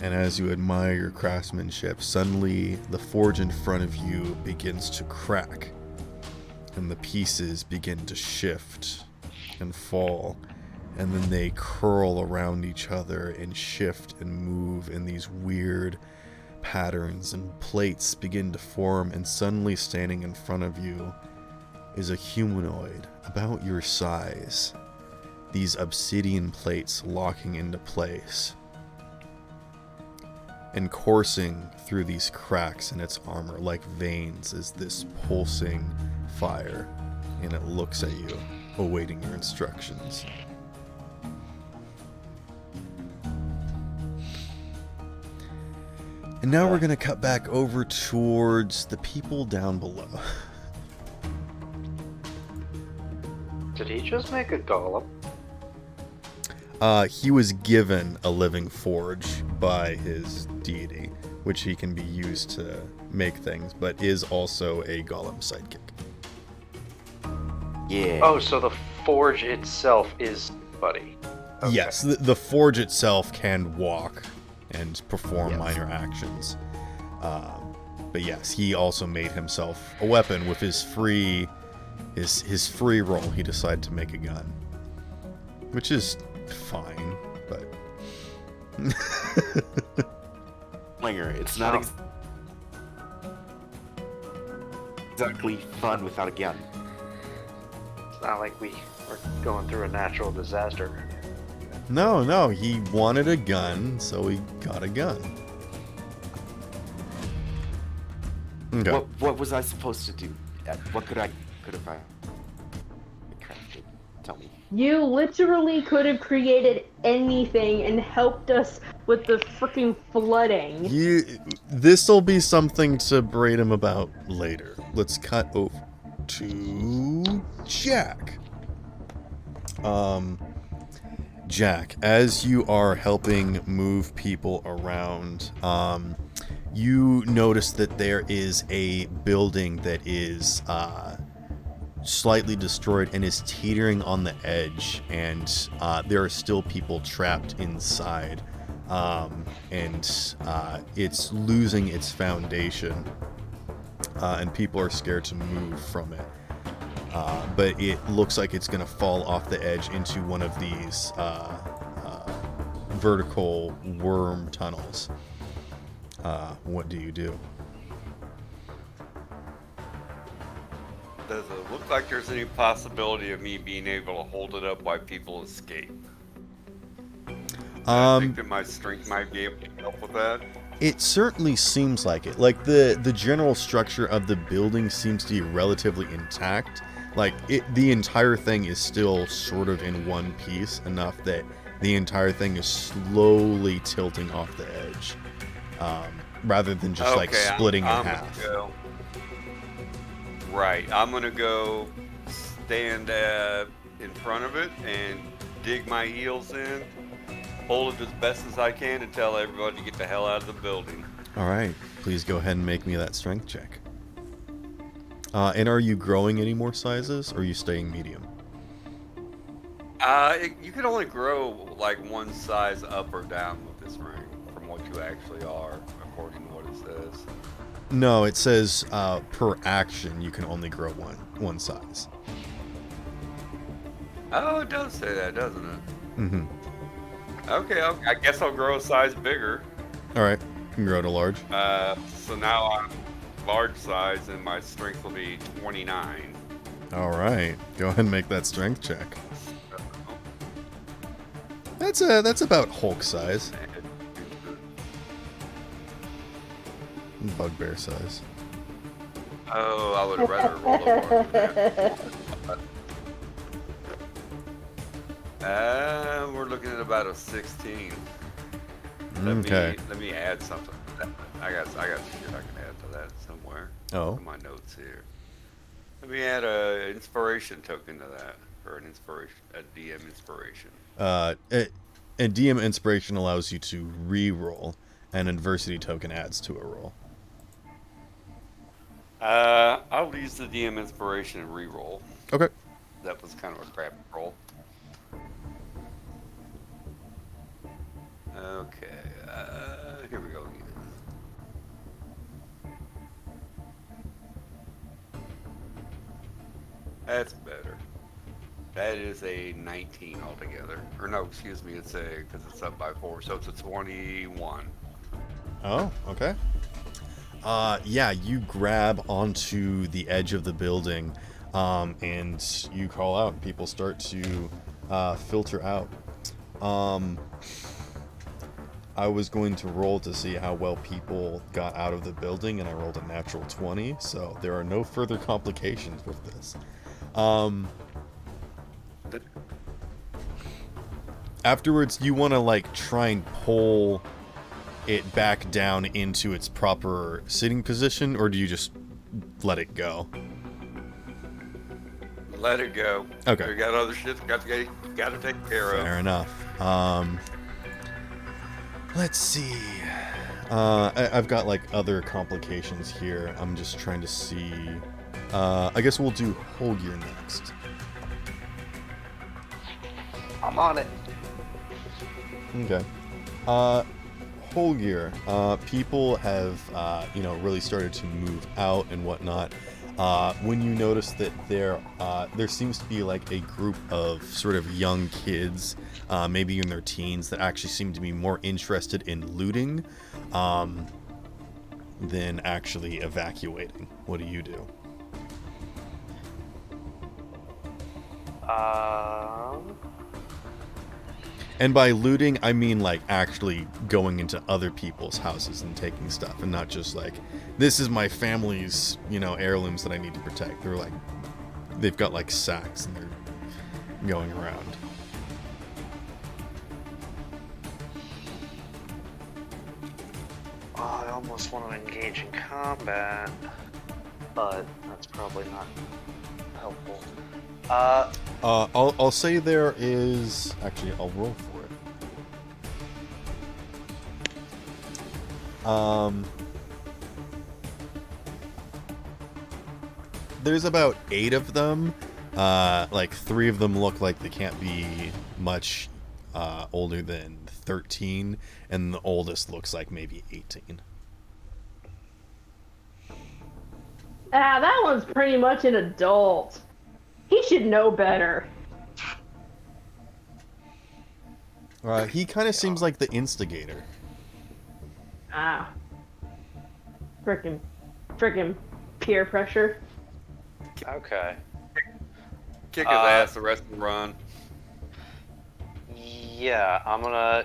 And as you admire your craftsmanship, suddenly the forge in front of you begins to crack, and the pieces begin to shift and fall, and then they curl around each other and shift and move in these weird patterns, and plates begin to form, and suddenly standing in front of you is a humanoid about your size. These obsidian plates locking into place. And coursing through these cracks in its armor like veins is this pulsing fire, and it looks at you, awaiting your instructions. And now we're going to cut back over towards the people down below. Did he just make a golem? He was given a living forge by his deity, which he can be used to make things, but is also a golem sidekick. Yeah. Oh, so the forge itself is Buddy. Okay. Yes, the forge itself can walk and perform Yes. minor actions. But yes, he also made himself a weapon with his free roll. He decided to make a gun, which is fine, but Slinger, it's not exactly fun without a gun. It's not like we're going through a natural disaster. no, he wanted a gun, so he got a gun. Okay. What was I supposed to do? What could I crafted? Tell me. You literally could have created anything and helped us with the freaking flooding. This'll be something to berate him about later. Let's cut over to Jack. Jack, as you are helping move people around, you notice that there is a building that is slightly destroyed and is teetering on the edge, and there are still people trapped inside, and it's losing its foundation, and people are scared to move from it. But it looks like it's going to fall off the edge into one of these vertical worm tunnels. What do you do? Does it look like there's any possibility of me being able to hold it up while people escape? I think that my strength might be able to help with that. It certainly seems like it. Like the general structure of the building seems to be relatively intact. Like the entire thing is still sort of in one piece, enough that the entire thing is slowly tilting off the edge, rather than just like splitting in half. Right, I'm gonna go stand in front of it and dig my heels in, hold it as best as I can, and tell everybody to get the hell out of the building. All right, please go ahead and make me that strength check. And are you growing any more sizes, or are you staying medium? You can only grow like one size up or down with this ring from what you actually are, according to what it says. No, it says per action you can only grow one size. Oh, it does say that, doesn't it? Mm-hmm. Okay, I guess I'll grow a size bigger. All right, you can grow to large. So now I'm large size, and my strength will be 29. All right, go ahead and make that strength check. That's about Hulk size, bugbear size. Oh, I would have rather rolled a one. We're looking at about a 16. Okay. Let me add something. I got shit I can add to that somewhere. Oh. In my notes here. Let me add a inspiration token to that, or a DM inspiration. A DM inspiration allows you to re-roll, and adversity token adds to a roll. I'll use the DM inspiration and re-roll. Okay. That was kind of a crap roll. Okay, here we go again. That's better. That is a 19 altogether. Or no, excuse me, it's a, because it's up by 4, so it's a 21. Oh, okay. Yeah, you grab onto the edge of the building, and you call out, and people start to filter out. I was going to roll to see how well people got out of the building, and I rolled a natural 20, so there are no further complications with this. Afterwards, you want to, like, try and pull it back down into its proper sitting position, or do you just let it go? Let it go. Okay. We got other shit got to take care of. Fair enough. Let's see. I've got, like, other complications here. I'm just trying to see. I guess we'll do Holgear next. I'm on it. Okay. Holgear, people have, really started to move out and whatnot. When you notice that there seems to be like a group of sort of young kids, maybe in their teens, that actually seem to be more interested in looting, than actually evacuating. What do you do? And by looting, I mean, like, actually going into other people's houses and taking stuff, and not just like, this is my family's, heirlooms that I need to protect. They're like, they've got like sacks and they're going around. Oh, I almost want to engage in combat, but that's probably not helpful. I'll say there is... Actually, I'll roll for it. There's about 8 of them. Like, 3 of them look like they can't be much older than 13, and the oldest looks like maybe 18. That one's pretty much an adult. He should know better. He kind of seems like the instigator. Frickin' peer pressure. Okay. Kick his ass, the rest of them run. Yeah, I'm gonna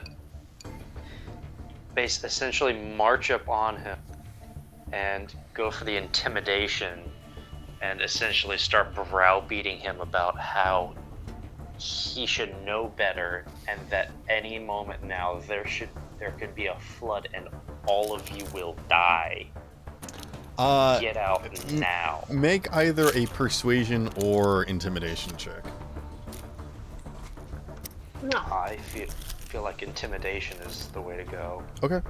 essentially march up on him and go for the intimidation and essentially start browbeating him about how he should know better, and that any moment now there could be a flood and all of you will die. Get out now. Make either a persuasion or intimidation check. No. I feel like intimidation is the way to go. Okay.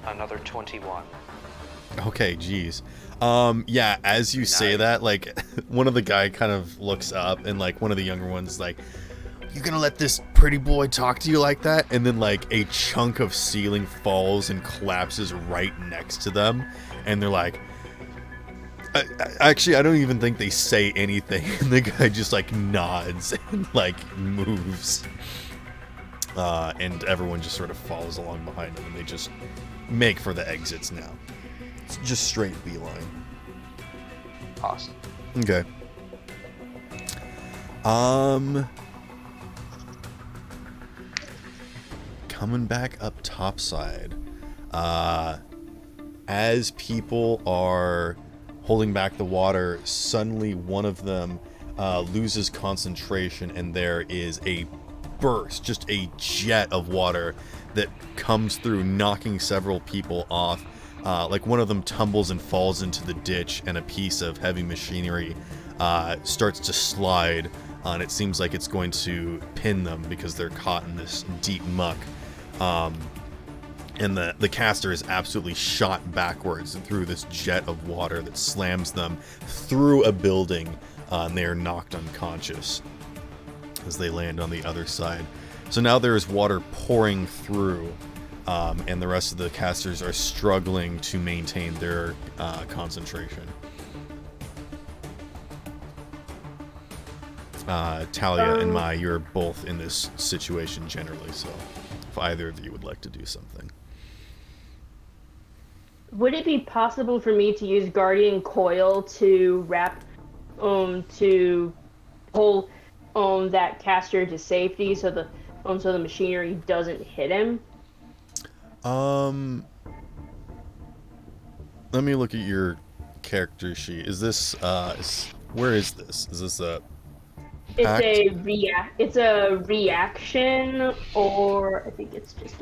Another 21. Okay, geez. Yeah, as you say that, like, one of the guy kind of looks up, and, like, one of the younger ones, like, you gonna let this pretty boy talk to you like that? And then, like, a chunk of ceiling falls and collapses right next to them, and they're like, actually, I don't even think they say anything, and the guy just, like, nods and, like, moves. And everyone just sort of follows along behind him, and they just make for the exits now. It's just straight beeline. Awesome. Okay. Coming back up topside. As people are holding back the water, suddenly one of them loses concentration, and there is a burst, just a jet of water that comes through, knocking several people off. Like, one of them tumbles and falls into the ditch, and a piece of heavy machinery starts to slide, and it seems like it's going to pin them because they're caught in this deep muck. And the caster is absolutely shot backwards through this jet of water that slams them through a building, and they are knocked unconscious as they land on the other side. So now there is water pouring through, and the rest of the casters are struggling to maintain their concentration. Talia and Mai, you're both in this situation generally, so if either of you would like to do something. Would it be possible for me to use Guardian Coil to to pull that caster to safety so the machinery doesn't hit him? Let me look at your character sheet. Is this where is this? Is this a pact? It's a reaction, or I think it's just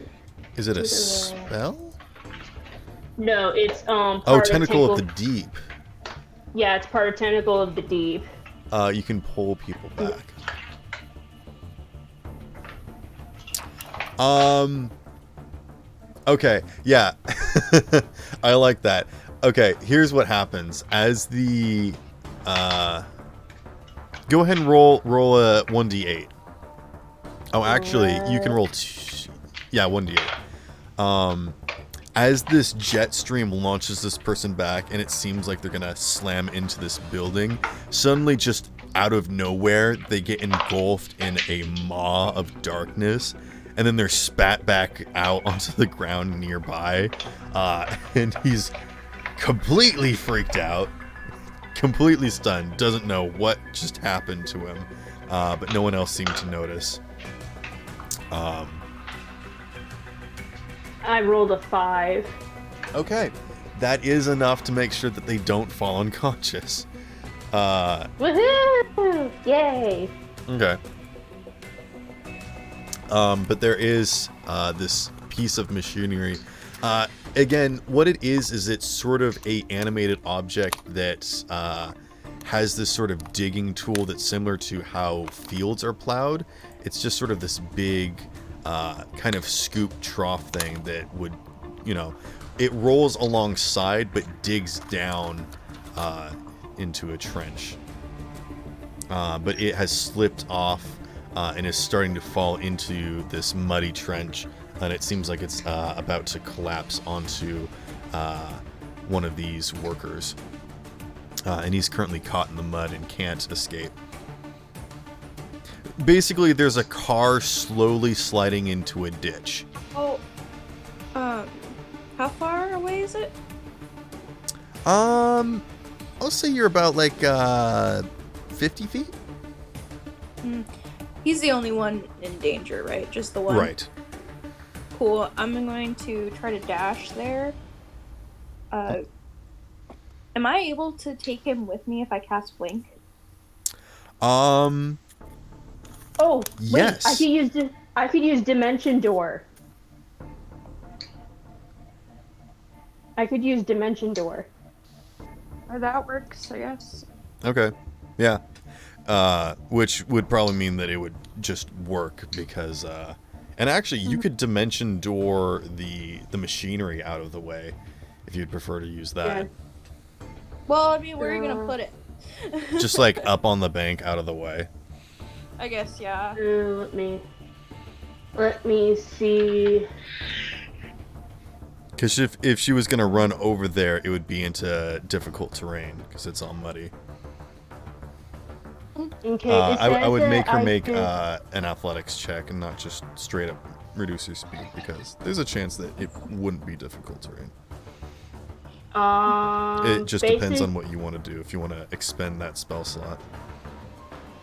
Is it a spell? No, it's Oh, part Tentacle of the Deep. Yeah, it's part of Tentacle of the Deep. You can pull people back. Okay, yeah. I like that. Okay, here's what happens. As the go ahead and roll a 1d8. Oh, actually, you can roll 1d8. As this jet stream launches this person back and it seems like they're gonna slam into this building, suddenly just out of nowhere they get engulfed in a maw of darkness, and then they're spat back out onto the ground nearby, and he's completely freaked out, completely stunned, doesn't know what just happened to him, but no one else seemed to notice. I rolled a 5. Okay, that is enough to make sure that they don't fall unconscious. Woohoo! Yay! Okay. But there is this piece of machinery. Again, what it is it's sort of a animated object that has this sort of digging tool that's similar to how fields are plowed. It's just sort of this big kind of scoop trough thing that would, it rolls alongside but digs down into a trench. But it has slipped off and is starting to fall into this muddy trench, and it seems like it's about to collapse onto one of these workers. And he's currently caught in the mud and can't escape. Basically, there's a car slowly sliding into a ditch. Oh, how far away is it? I'll say you're about like 50 feet. He's the only one in danger, right? Just the one? Right. Cool. I'm going to try to dash there. Am I able to take him with me if I cast Blink? Oh, yes. Wait, I could use Dimension Door. Or that works, I guess. Okay. Yeah. Which would probably mean that it would just work because, and actually you could dimension door the machinery out of the way if you'd prefer to use that. Yeah. Well, I mean, where are you gonna put it? Just like up on the bank out of the way. I guess, yeah. Let me see. Because if she was gonna run over there, it would be into difficult terrain because it's all muddy. Okay, I would make her make an athletics check and not just straight up reduce her speed, because there's a chance that it wouldn't be difficult terrain. It just depends on what you want to do, if you want to expend that spell slot.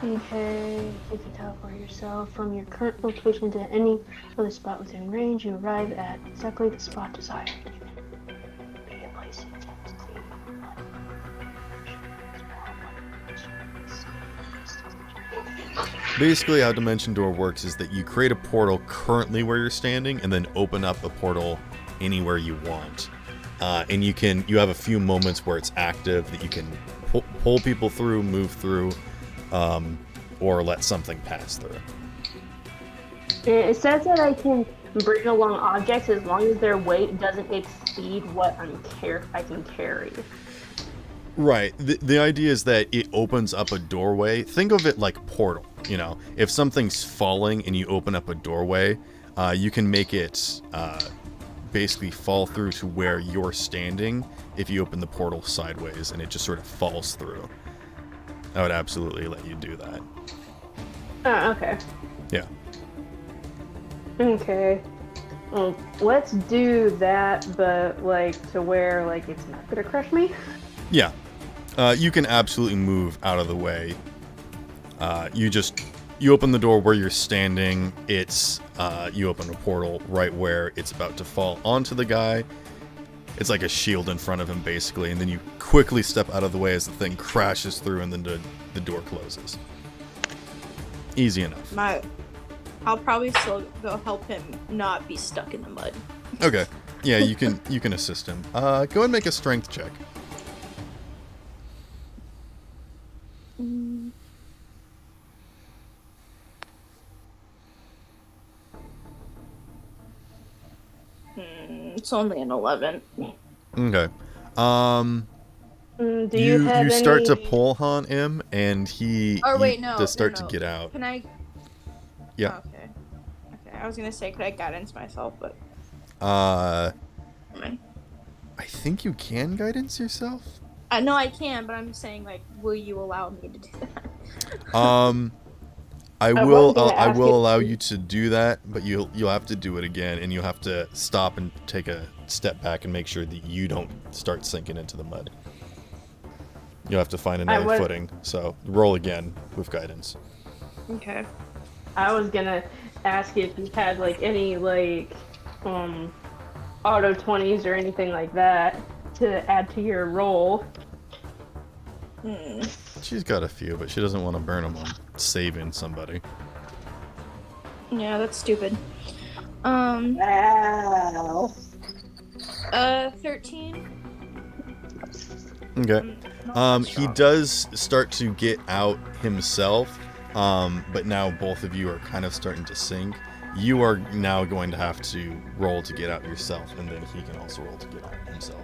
Okay, you can teleport yourself from your current location to any other spot within range. You arrive at exactly the spot desired. Be a place Basically, how Dimension Door works is that you create a portal currently where you're standing, and then open up a portal anywhere you want. And you have a few moments where it's active that you can pull people through, move through, or let something pass through. It says that I can bring along objects as long as their weight doesn't exceed what I can carry. Right. The idea is that it opens up a doorway. Think of it like Portal. If something's falling and you open up a doorway, you can make it basically fall through to where you're standing if you open the portal sideways, and it just sort of falls through. I would absolutely let you do that. Oh, okay. Yeah. Okay. Well, let's do that, but like to where like it's not gonna crush me. Yeah. You can absolutely move out of the way. You open the door where you're standing. It's you open a portal right where it's about to fall onto the guy. It's like a shield in front of him, basically, and then you quickly step out of the way as the thing crashes through, and then the door closes. Easy enough. I'll probably still go help him not be stuck in the mud. Okay. Yeah, you can assist him. Go ahead and make a strength check. It's only an 11. Okay. Do you have start any... to pull on him, and he does start to get out. Can I? Yeah. Okay. I was gonna say, could I guidance myself, but. I think you can guidance yourself. No, I can, but I'm saying, like, will you allow me to do that? I will allow you to do that, but you'll have to do it again, and you'll have to stop and take a step back and make sure that you don't start sinking into the mud. You'll have to find another footing. So roll again with guidance. Okay. I was gonna ask if you had like any like auto 20s or anything like that to add to your roll. She's got a few, but she doesn't want to burn them on saving somebody. Yeah, that's stupid. Wow. 13. Okay. He does start to get out himself, but now both of you are kind of starting to sink. You are now going to have to roll to get out yourself, and then he can also roll to get out himself.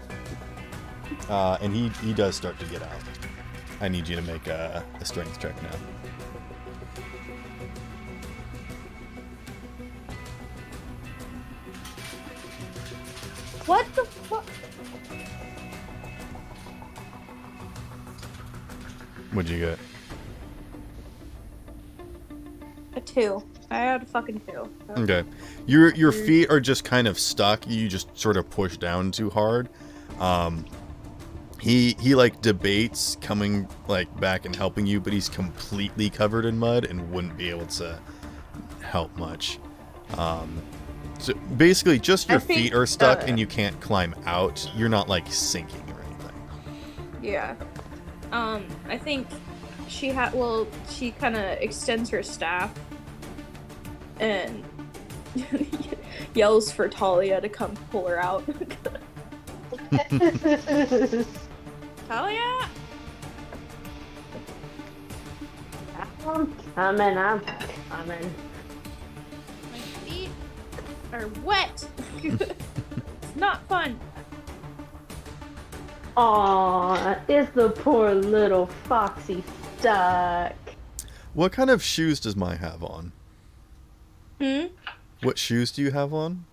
And he does start to get out. I need you to make a strength check now. What the fuck? What'd you get? A 2. I had a fucking 2. Okay. Your feet are just kind of stuck. You just sort of push down too hard. He like debates coming like back and helping you, but he's completely covered in mud and wouldn't be able to help much. So basically just your feet are stuck and you can't climb out. You're not like sinking or anything. Yeah. I think she kind of extends her staff and yells for Talia to come pull her out. Talia! I'm coming. My feet are wet. It's not fun. Aw, is the poor little foxy stuck? What kind of shoes does Mai have on? What shoes do you have on?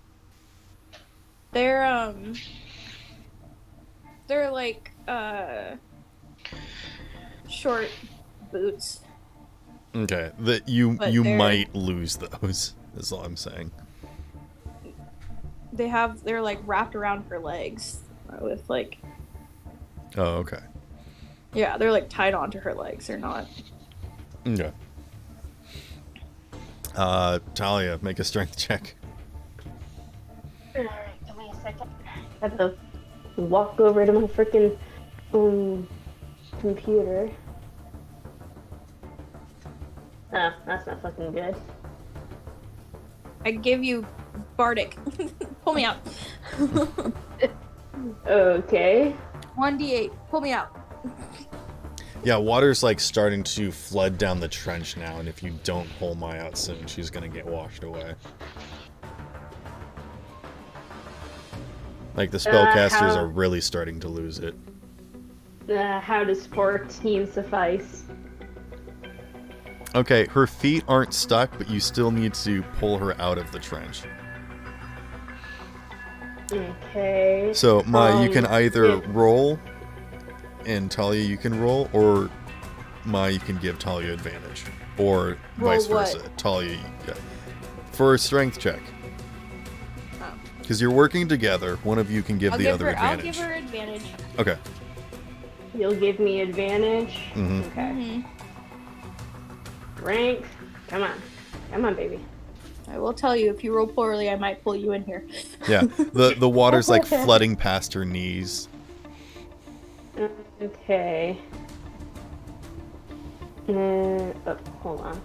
They're like short boots. Okay, that you might lose those. Is all I'm saying. They're like wrapped around her legs with like. Oh, okay. Yeah, they're like tied onto her legs. They're not. Okay. Talia, make a strength check. Alright, give me a second. I have to walk over to my freaking computer. Oh, that's not fucking good. I give you Bardic. Pull me out. Okay. 1d8. Pull me out. Yeah, water's like starting to flood down the trench now, and if you don't pull Mai out soon, she's gonna get washed away. Like the spellcasters are really starting to lose it. How does 14 suffice? Okay, her feet aren't stuck, but you still need to pull her out of the trench. Okay. So, Mai, you can either roll, and Talia you can roll, or Mai, you can give Talia advantage. or Roll vice what? versa. Talia, yeah. For a strength check. Oh. Because you're working together, one of you can give the other I'll advantage. give her advantage. Okay. You'll give me advantage. Mhm. Okay. Mhm. Rank. Come on. Come on, baby. I will tell you, if you roll poorly, I might pull you in here. Yeah. The water's like flooding past her knees. Okay. Oh, hold on.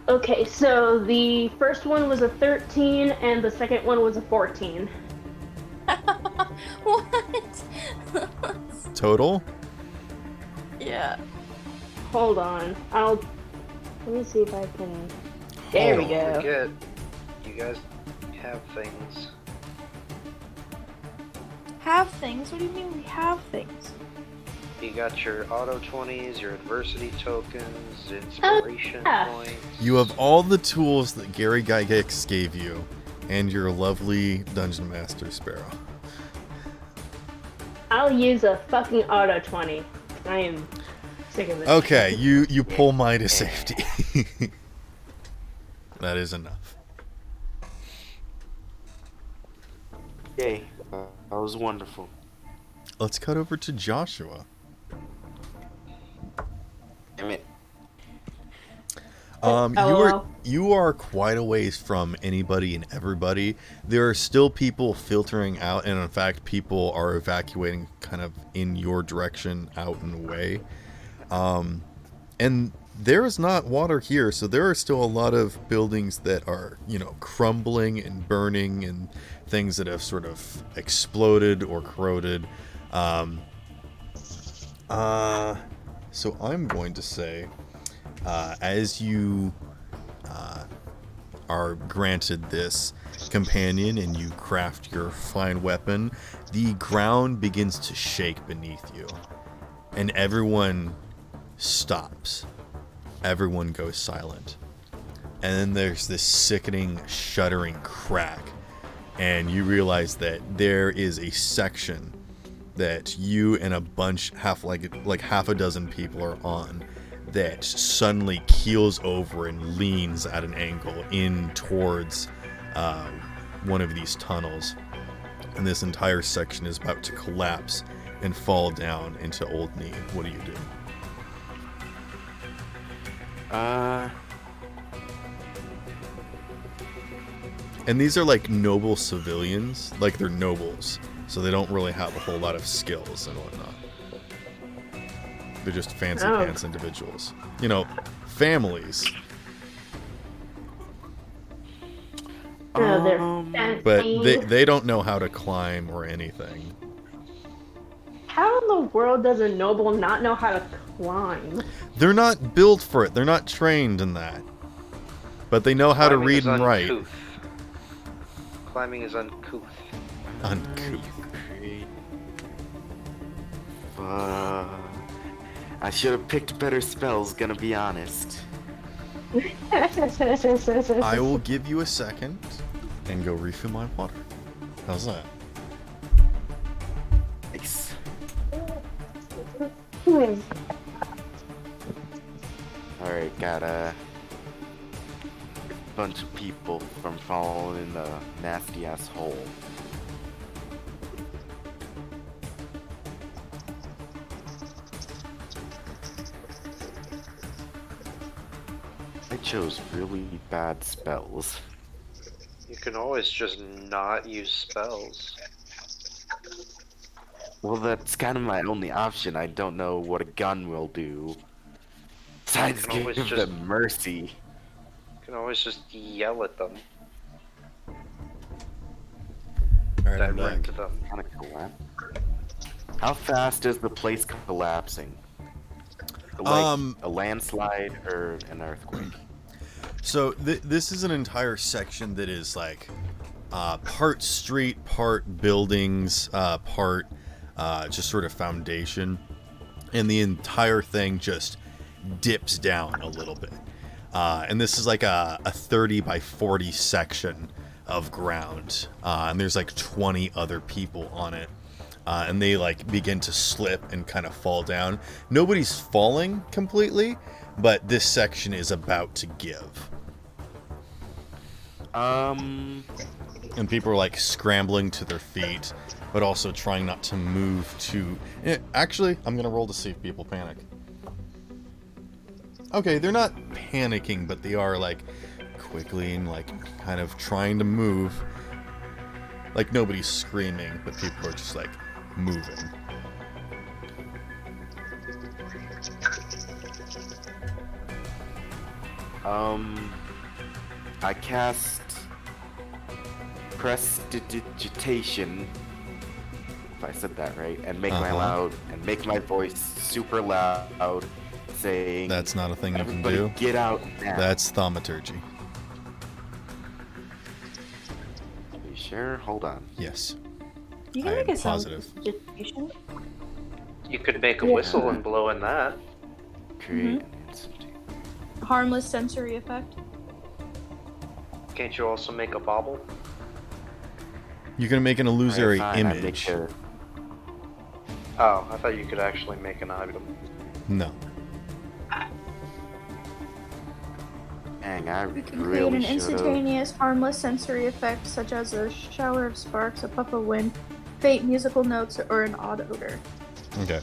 Okay, so the first one was a 13 and the second one was a 14. What? Total? Yeah. Hold on. Let me see if I can. There we Hold go. Forget, you guys have things. Have things? What do you mean we have things? You got your auto 20s, your adversity tokens, inspiration yeah. points. You have all the tools that Gary Gygax gave you, and your lovely Dungeon Master Sparrow. I'll use a fucking auto 20. I am sick of it. Okay, you pull mine to safety. That is enough. Yay. That was wonderful. Let's cut over to Joshua. Damn it. You are quite a ways from anybody and everybody. There are still people filtering out, and in fact, people are evacuating kind of in your direction, out and away. And there is not water here, so there are still a lot of buildings that are, crumbling and burning, and things that have sort of exploded or corroded. So I'm going to say, as you are granted this companion and you craft your fine weapon, the ground begins to shake beneath you, and everyone stops. Everyone goes silent. And then there's this sickening, shuddering crack, and you realize that there is a section that you and a bunch, half a dozen people are on, that suddenly keels over and leans at an angle in towards one of these tunnels. And this entire section is about to collapse and fall down into Old Need. What do you do? And these are like noble civilians, like they're nobles, so they don't really have a whole lot of skills and whatnot. They're just fancy pants individuals. Families. No, they're But fancy. they don't know how to climb or anything. How in the world does a noble not know how to climb? They're not built for it. They're not trained in that. But they know how to Climbing read is and write. uncouth. Climbing is uncouth. Uncouth. I should have picked better spells, gonna be honest. I will give you a second and go refill my water. How's that? Nice. Alright, got a bunch of people from falling in the nasty ass hole. I chose really bad spells. You can always just not use spells. Well, that's kind of my only option. I don't know what a gun will do. Besides, You can always give just- them mercy. You can always just yell at them, Alright, I'm back. direct them. Kind of collapse. How fast is the place collapsing? Like a landslide or an earthquake? So this is an entire section that is like part street, part buildings, part just sort of foundation, and the entire thing just dips down a little bit. And this is like a 30 by 40 section of ground, and there's like 20 other people on it. and they like begin to slip and kind of fall down. Nobody's falling completely, but this section is about to give. And people are like scrambling to their feet, but also trying not to move too. Actually, I'm gonna roll to see if people panic. Okay, they're not panicking, but they are like quickly and like kind of trying to move. Like nobody's screaming, but people are just like moving. I cast Prestidigitation, if I said that right, and make my voice super loud, saying, That's not a thing you can "Everybody do. get out now." That's thaumaturgy. Are you sure? Hold on. Yes. You I can am make a sound positive. digitation. You could make a whistle and blow in that. Create an instant. Harmless sensory effect. Can't you also make a bobble? You can make an illusory Alright, fine, I make image. Oh, I thought you could actually make an item. No. Dang, I You can create really an should've. instantaneous, harmless sensory effect, such as a shower of sparks, a puff of wind, faint musical notes, or an odd odor. Okay.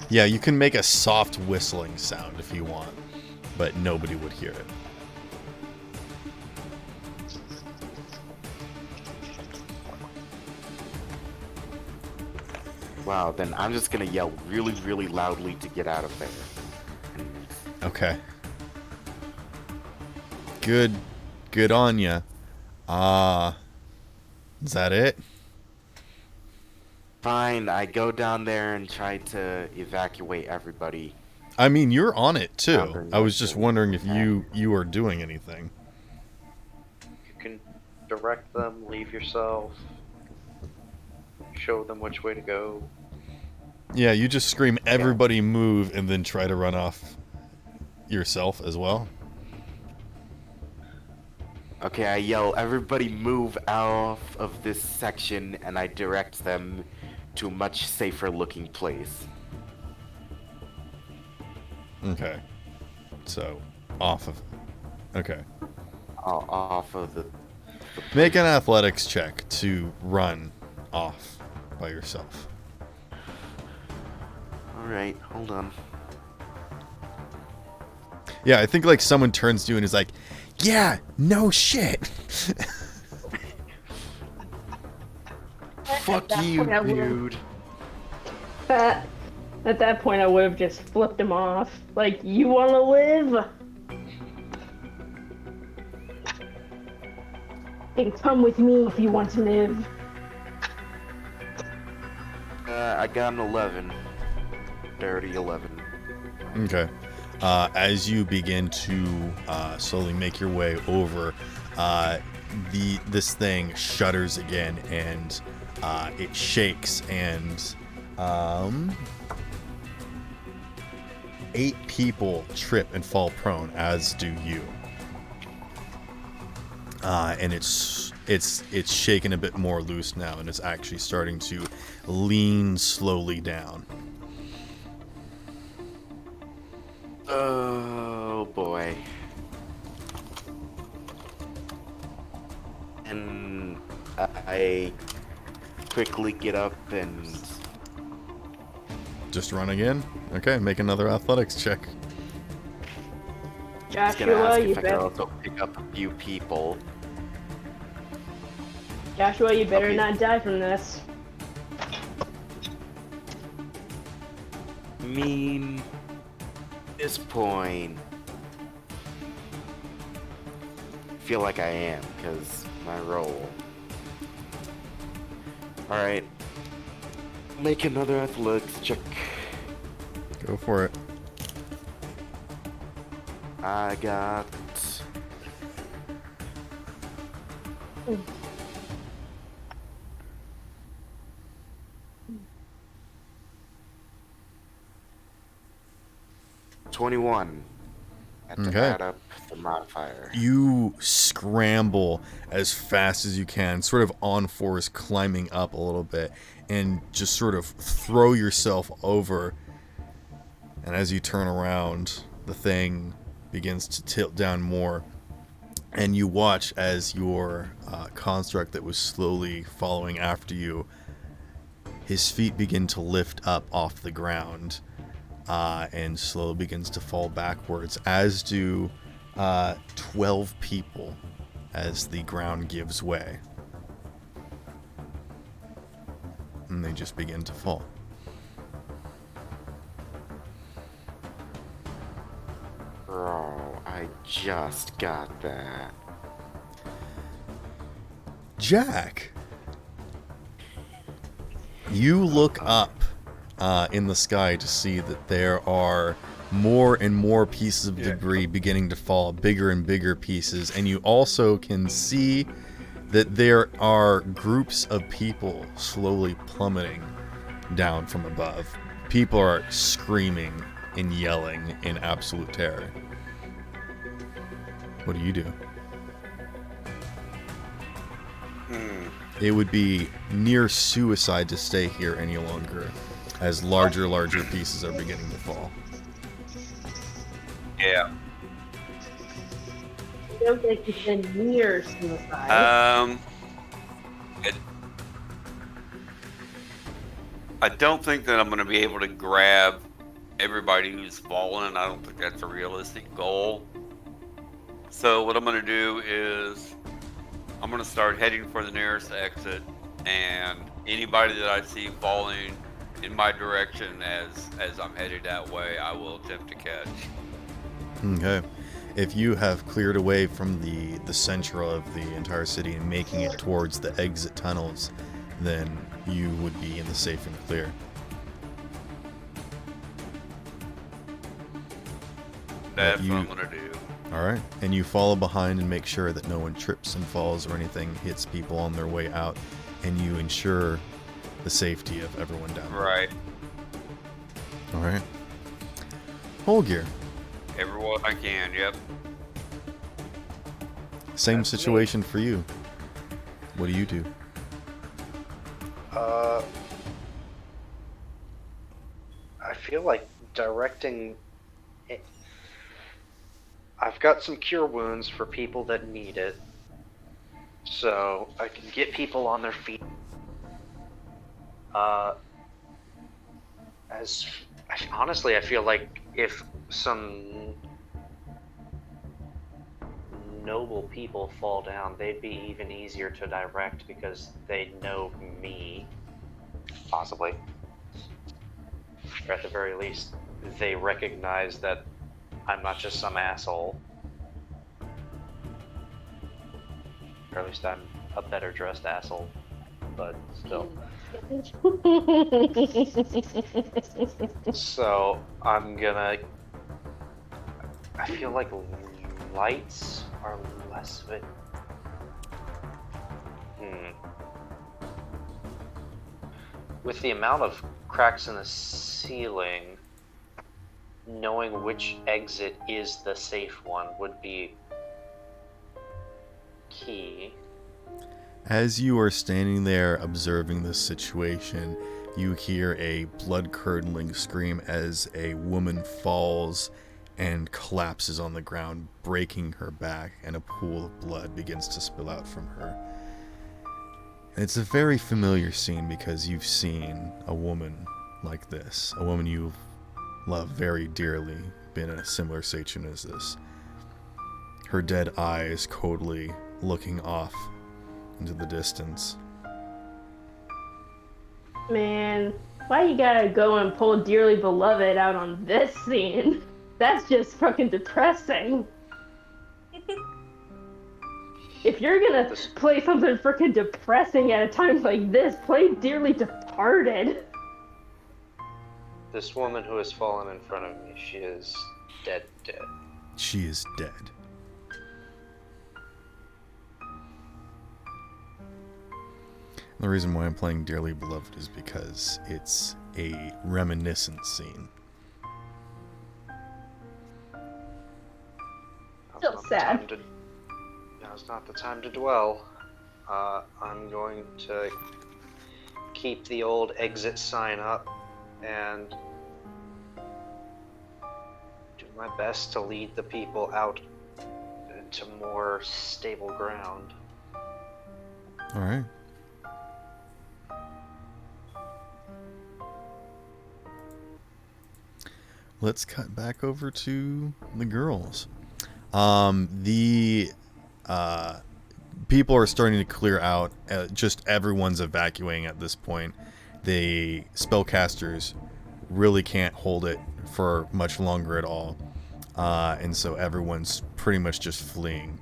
Yeah, you can make a soft whistling sound if you want, but nobody would hear it. Wow, then I'm just gonna yell really, really loudly to get out of there. Okay. Good on ya. Is that it? Fine, I go down there and try to evacuate everybody. I mean, you're on it too. Sounding I was like just it. wondering if you are doing anything. You can direct them, leave yourself, show them which way to go. Yeah, you just scream everybody move and then try to run off yourself as well. Okay, I yell, everybody move off of this section, and I direct them to a much safer looking place. Okay. So, off of... Okay. Off of the... Make an athletics check to run off by yourself. Alright, hold on. Yeah, I think like someone turns to you and is like, yeah, no shit. Fuck that you, point I would've- dude. At that point, I would have just flipped him off. Like, you want to live? Then come with me if you want to live. I got an 11. Dirty 11. Okay. As you begin to slowly make your way over, this thing shudders again, and it shakes, and 8 people trip and fall prone, as do you. And it's shaken a bit more loose now, and it's actually starting to lean slowly down. Oh boy. And I quickly get up and... Just run again? Okay, make another athletics check. I was gonna Joshua, ask you if I could better, also pick up a few people. Joshua, you better Okay. not die from this. Mean... This point... feel like I am, because my roll. Alright. Make another athletics check. Go for it. I got... Mm. 21. Had to Okay. add up the modifier. You scramble as fast as you can, sort of on force, climbing up a little bit, and just sort of throw yourself over. And as you turn around, the thing begins to tilt down more. And you watch as your construct that was slowly following after you, his feet begin to lift up off the ground and slowly begins to fall backwards, as do 12 people as the ground gives way. And they just begin to fall. Bro, I just got that. Jack, you look up in the sky to see that there are more and more pieces of debris beginning to fall, bigger and bigger pieces, and you also can see that there are groups of people slowly plummeting down from above. People are screaming and yelling in absolute terror. What do you do? It would be near suicide to stay here any longer, as larger pieces are beginning to fall. Yeah. I don't think it's been near suicide. I don't think that I'm going to be able to grab everybody who's fallen. I don't think that's a realistic goal. So what I'm going to do is I'm going to start heading for the nearest exit, and anybody that I see falling in my direction as I'm headed that way, I will attempt to catch. Okay. If you have cleared away from the center of the entire city and making it towards the exit tunnels, then you would be in the safe and clear. That's what I'm going to do. Alright. And you follow behind and make sure that no one trips and falls or anything hits people on their way out, and you ensure the safety of everyone down there. Right. Alright. Holgear. Everyone I can, yep. Same That's situation for you. What do you do? I feel like directing. I've got some cure wounds for people that need it, so I can get people on their feet. Honestly, I feel like if some noble people fall down, they'd be even easier to direct because they know me, possibly. Or at the very least, they recognize that I'm not just some asshole. Or at least I'm a better dressed asshole, but still. So I'm gonna. I feel like lights are less of it. With the amount of cracks in the ceiling, knowing which exit is the safe one would be key. As you are standing there observing this situation, you hear a blood-curdling scream as a woman falls and collapses on the ground, breaking her back, and a pool of blood begins to spill out from her. And it's a very familiar scene because you've seen a woman like this, a woman you've loved very dearly, been in a similar situation as this. Her dead eyes coldly looking off into the distance. Man, why you gotta go and pull Dearly Beloved out on this scene? That's just fucking depressing. If you're gonna play something freaking depressing at a time like this, play Dearly Departed. This woman who has fallen in front of me, she is dead. She is dead. The reason why I'm playing Dearly Beloved is because it's a reminiscent scene. Sad. Now's not the time to dwell. I'm going to keep the old exit sign up and do my best to lead the people out into more stable ground. All right. Let's cut back over to the girls. The people are starting to clear out. Just everyone's evacuating at this point. The spellcasters really can't hold it for much longer at all. And so everyone's pretty much just fleeing.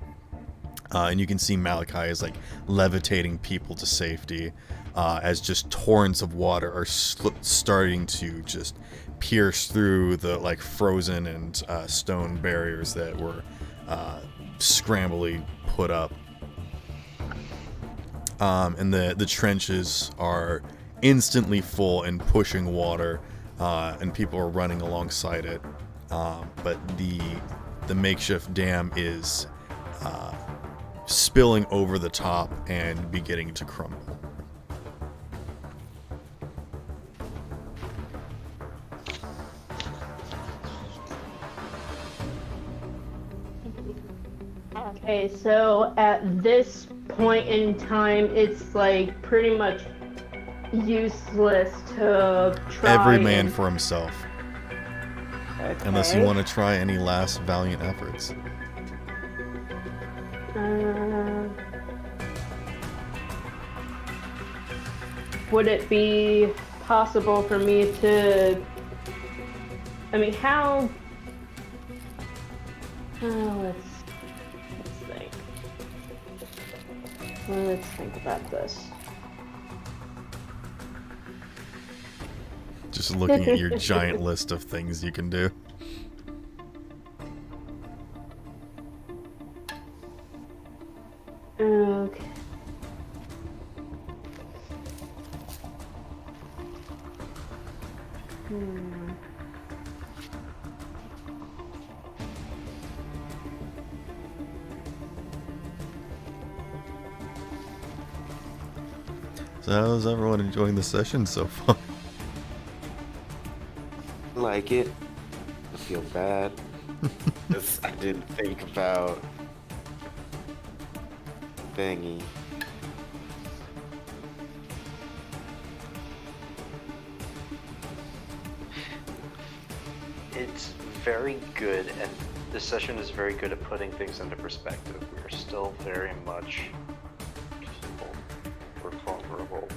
And you can see Malachi is like levitating people to safety as just torrents of water are starting to just pierce through the like frozen and stone barriers that were scrambly put up. And the trenches are instantly full and pushing water, and people are running alongside it. But the makeshift dam is spilling over the top and beginning to crumble. Okay, so at this point in time, it's like pretty much useless to try. Every man for himself. Okay. Unless you want to try any last valiant efforts. Would it be possible for me to... I mean, how... let's think. Let's think about this. Just looking at your giant list of things you can do. Okay. So how's everyone enjoying the session so far? Like it. I feel bad. 'Cause I didn't think about thingy. It's very good, and this session is very good at putting things into perspective. We're still very much we're vulnerable.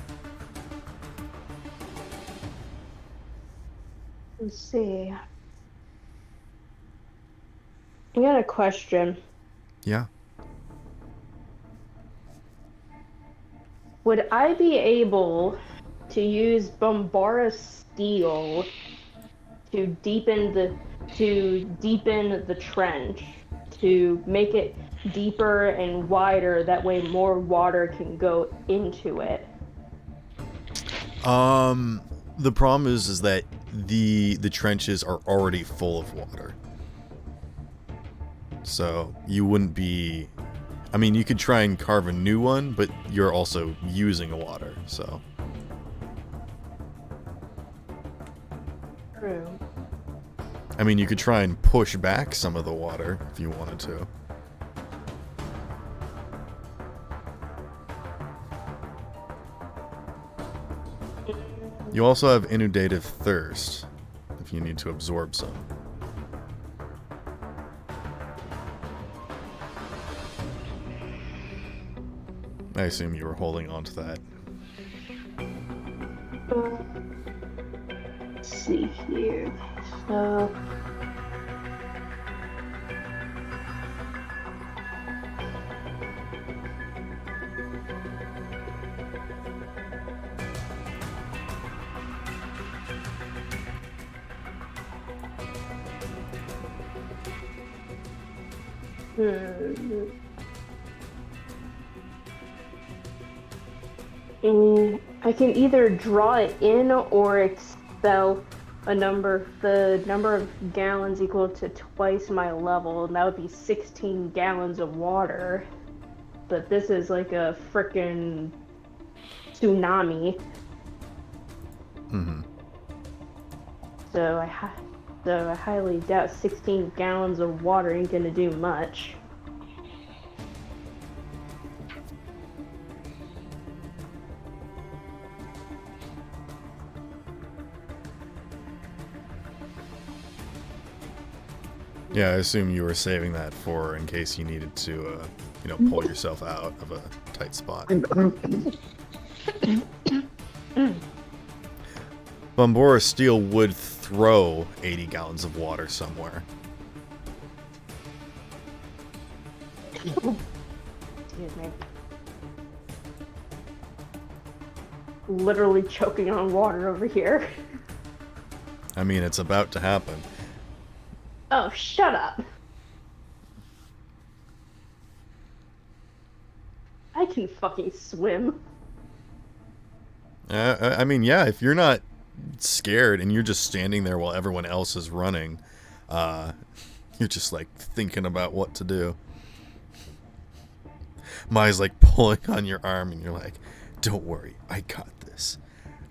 Let's see. I got a question. Yeah. Would I be able to use Bombara steel to deepen the trench, to make it deeper and wider, that way more water can go into it? The problem is that the trenches are already full of water. So you wouldn't be... I mean, you could try and carve a new one, but you're also using water, so... True. I mean, you could try and push back some of the water if you wanted to. You also have inundative thirst if you need to absorb some. I assume you were holding on to that. Let's see here. So... I can either draw it in or expel the number of gallons equal to twice my level, and that would be 16 gallons of water. But this is like a frickin' tsunami. Mm-hmm. So I highly doubt 16 gallons of water ain't gonna do much. Yeah, I assume you were saving that for in case you needed to, pull yourself out of a tight spot. Bombora Steel would throw 80 gallons of water somewhere. Excuse me. Literally choking on water over here. I mean, it's about to happen. Oh, shut up. I can fucking swim. I mean, yeah, if you're not scared and you're just standing there while everyone else is running, you're just like thinking about what to do. Mai's like pulling on your arm and you're like, don't worry, I got this.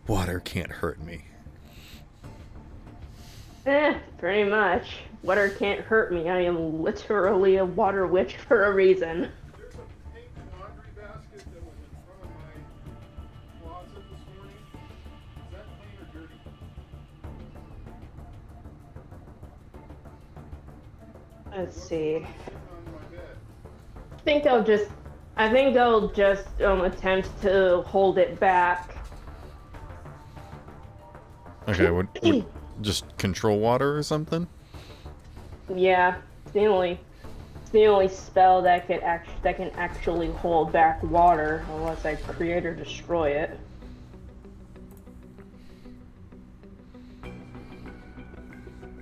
Water can't hurt me. Pretty much. Water can't hurt me. I am literally a water witch for a reason. There's a pink laundry basket that was in front of my closet this morning. Is that clean or dirty? Let's see. Sitting on my bed. I think I'll just attempt to hold it back. Okay, would just control water or something? Yeah, it's the only spell that can actually hold back water unless I create or destroy it.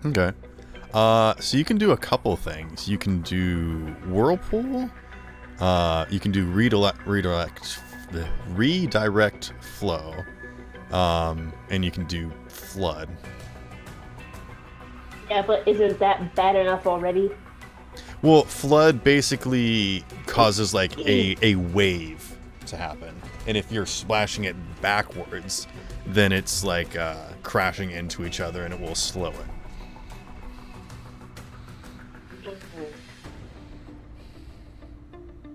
Okay. So you can do a couple things. You can do whirlpool. You can do redirect flow. And you can do flood. Yeah, but isn't that bad enough already? Well, flood basically causes like a wave to happen. And if you're splashing it backwards, then it's like crashing into each other and it will slow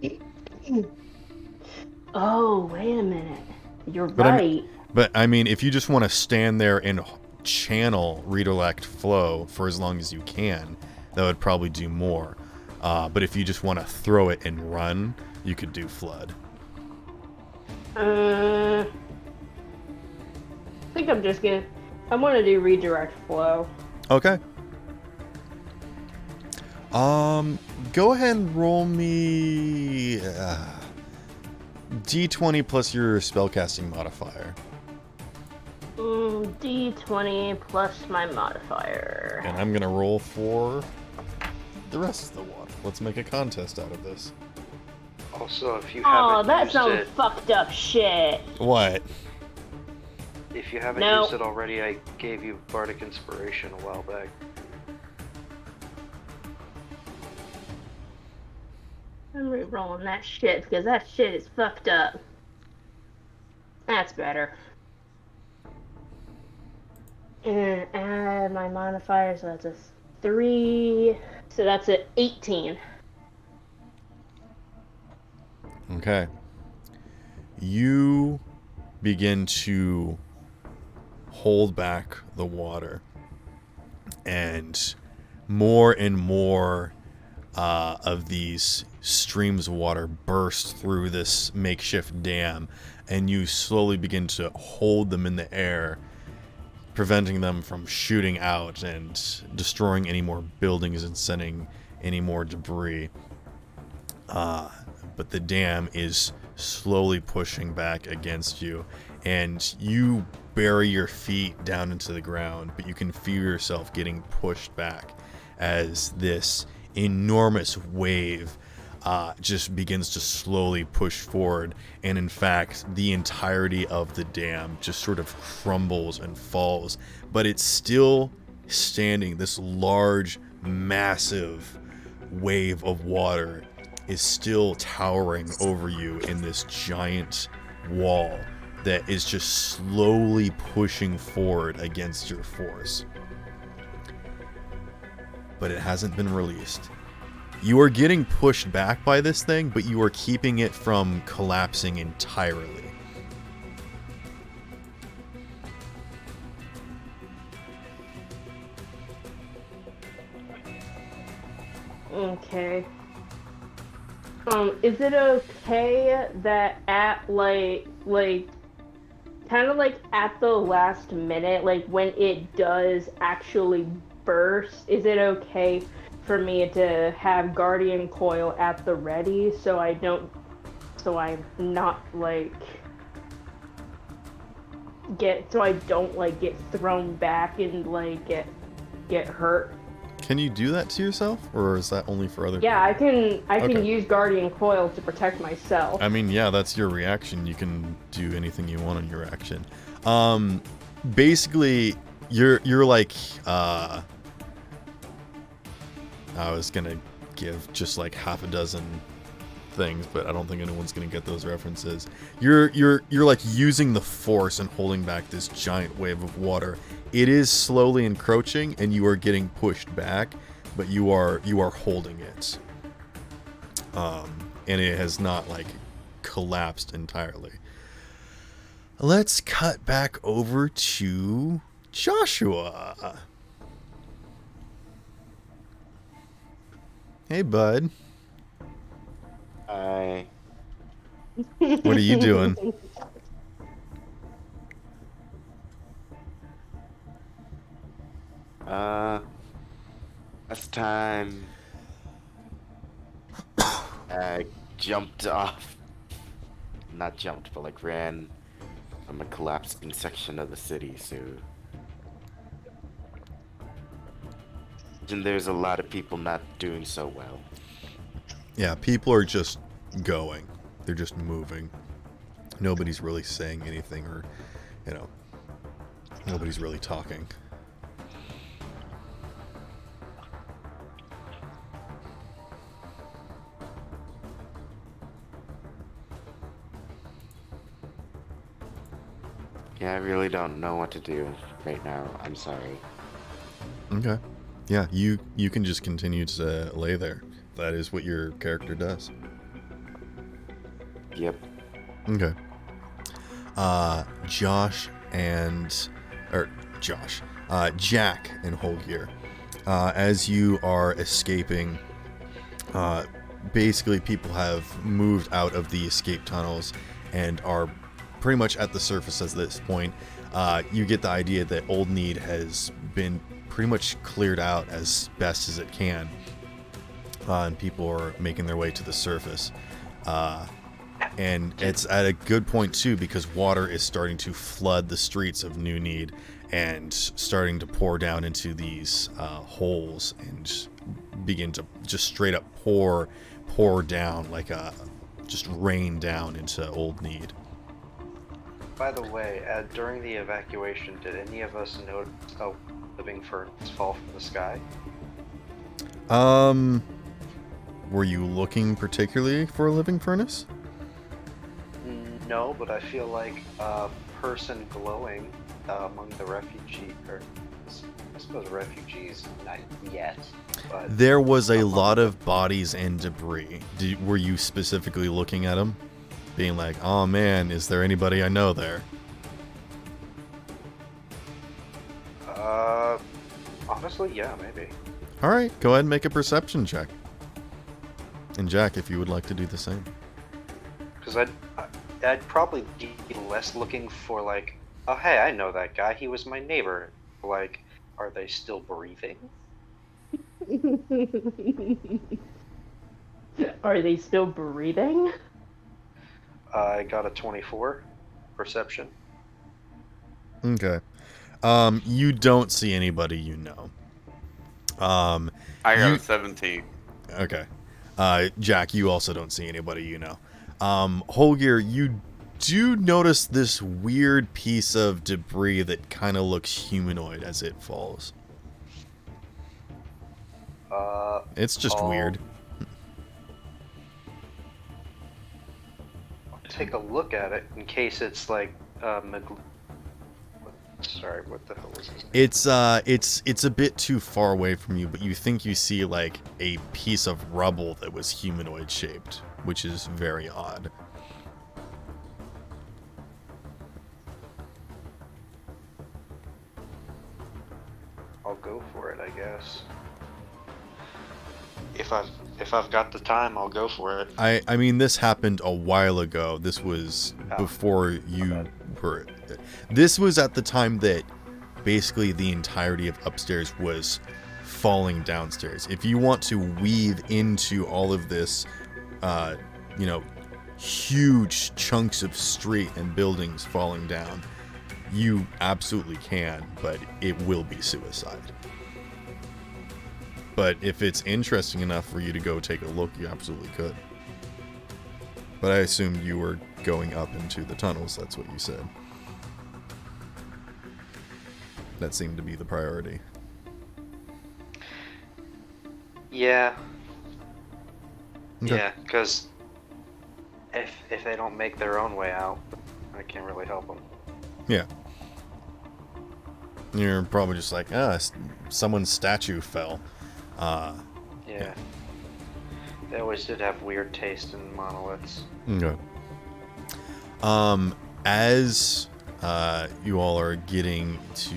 it. Oh, wait a minute. You're But right. But I mean, if you just want to stand there and channel redirect flow for as long as you can, that would probably do more. But if you just want to throw it and run, you could do flood. I think I want to do redirect flow. Okay. Go ahead and roll me D20 plus your spellcasting modifier. D20 plus my modifier. And I'm gonna roll for the rest of the water. Let's make a contest out of this. Also, if you Oh, haven't that's used some it, fucked up shit. What? if you haven't No. used it already, I gave you Bardic Inspiration a while back. I'm re-rolling that shit because that shit is fucked up. That's better. And add my modifier, so that's a 3. So that's an 18. Okay. You begin to hold back the water, and more of these streams of water burst through this makeshift dam, and you slowly begin to hold them in the air, preventing them from shooting out and destroying any more buildings and sending any more debris. But the dam is slowly pushing back against you, and you bury your feet down into the ground, but you can feel yourself getting pushed back as this enormous wave just begins to slowly push forward, and in fact the entirety of the dam just sort of crumbles and falls, but it's still standing. This large, massive wave of water is still towering over you in this giant wall that is just slowly pushing forward against your force. But it hasn't been released. You are getting pushed back by this thing, but you are keeping it from collapsing entirely. Okay. Is it okay that at kind of like at the last minute, like when it does actually burst, is it okay for me to have Guardian Coil at the ready so I'm not like I don't like get thrown back and like get hurt? Can you do that to yourself, or is that only for other Yeah, people? I can Okay. use Guardian Coil to protect myself. I mean, yeah, that's your reaction. You can do anything you want on your action. Basically, you're like, I was gonna give just like half a dozen things, but I don't think anyone's gonna get those references. You're like using the force and holding back this giant wave of water. It is slowly encroaching, and you are getting pushed back, but you are holding it. And it has not like collapsed entirely. Let's cut back over to Joshua. Hey, bud. I What are you doing? last time I jumped off. Not jumped, but like ran from a collapsing section of the city, so. And there's a lot of people not doing so well. Yeah, people are just going. They're just moving. Nobody's really saying anything, or, nobody's really talking. Yeah, I really don't know what to do right now. I'm sorry. Okay. Yeah, you can just continue to lay there. That is what your character does. Yep. Okay. Jack and Holgear, as you are escaping, basically people have moved out of the escape tunnels and are pretty much at the surface at this point. You get the idea that Old Need has been pretty much cleared out as best as it can, and people are making their way to the surface. And it's at a good point too, because water is starting to flood the streets of New Need and starting to pour down into these holes and begin to just straight up pour down, like just rain down into Old Need. By the way, during the evacuation, did any of us notice a living furnace fall from the sky? Were you looking particularly for a living furnace? No, but I feel like a person glowing among the refugee, or I suppose refugees, not yet, but... There was a lot of bodies and debris. Were you specifically looking at them? Being like, oh man, is there anybody I know there? Honestly, yeah, maybe. Alright, go ahead and make a perception check. And Jack, if you would like to do the same. Because I'd probably be less looking for like, oh hey, I know that guy, he was my neighbor. Like, are they still breathing? Are they still breathing? I got a 24 perception. Okay. You don't see anybody you know. I got a 17. Okay. Jack, you also don't see anybody, you know. Holger, you do notice this weird piece of debris that kind of looks humanoid as it falls. It's just weird. I'll take a look at it in case it's like sorry, what the hell was this? It's a bit too far away from you, but you think you see like a piece of rubble that was humanoid shaped, which is very odd. I'll go for it, I guess. If I've got the time, I'll go for it. I mean, this happened a while ago. This was before you were. This was at the time that basically the entirety of upstairs was falling downstairs. If you want to weave into all of this, you know, huge chunks of street and buildings falling down, you absolutely can, but it will be suicide. But if it's interesting enough for you to go take a look, you absolutely could. But I assumed you were going up into the tunnels, that's what you said. That seemed to be the priority. Yeah. Okay. Yeah, because if they don't make their own way out, I can't really help them. Yeah. You're probably just like, someone's statue fell. Yeah. They always did have weird taste in monoliths. Okay. As you all are getting to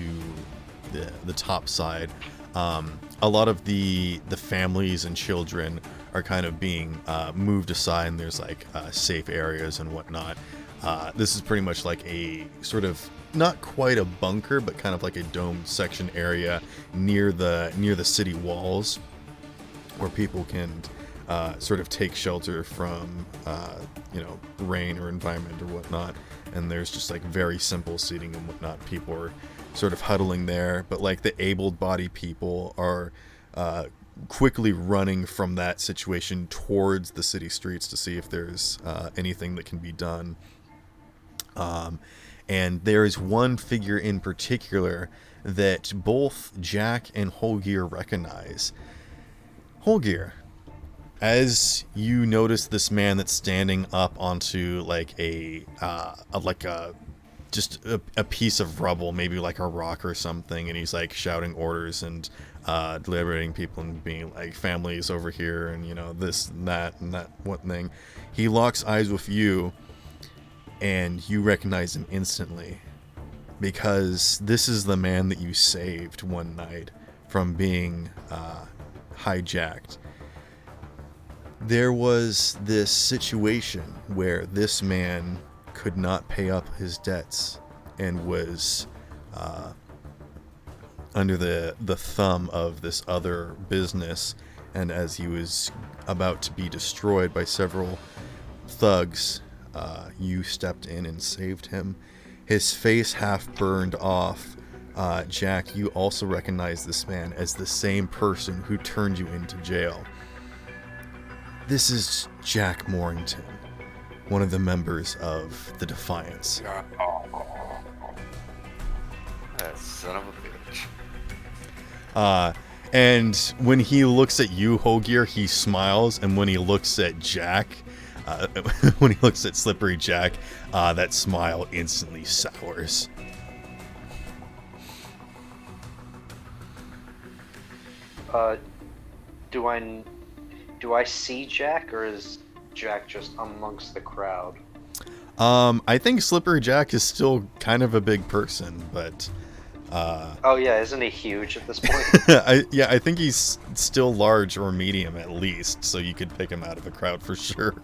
the top side, a lot of the families and children are kind of being moved aside, and there's like safe areas and whatnot. This is pretty much like a sort of not quite a bunker, but kind of like a domed section area near the city walls, where people can sort of take shelter from rain or environment or whatnot. And there's just like very simple seating and whatnot. People are sort of huddling there, but like the able-bodied people are quickly running from that situation towards the city streets to see if there's anything that can be done. And there is one figure in particular that both Jack and Holger recognize. Holger, as you notice this man that's standing up onto like a piece of rubble, maybe like a rock or something, and he's like shouting orders and deliberating people and being like, families over here, and you know, this and that one thing. He locks eyes with you, and you recognize him instantly, because this is the man that you saved one night from being hijacked. There was this situation where this man could not pay up his debts and was under the thumb of this other business, and as he was about to be destroyed by several thugs, you stepped in and saved him. His face half burned off. Jack, you also recognize this man as the same person who turned you into jail. This is Jack Morrington, one of the members of the Defiance. That son of a bitch. And when he looks at you, Holger, he smiles, and when he looks at Jack, when he looks at Slippery Jack, that smile instantly sours. Do I see Jack, or is Jack just amongst the crowd? I think Slippery Jack is still kind of a big person, but oh yeah, isn't he huge at this point? I think he's still large or medium at least, so you could pick him out of a crowd for sure.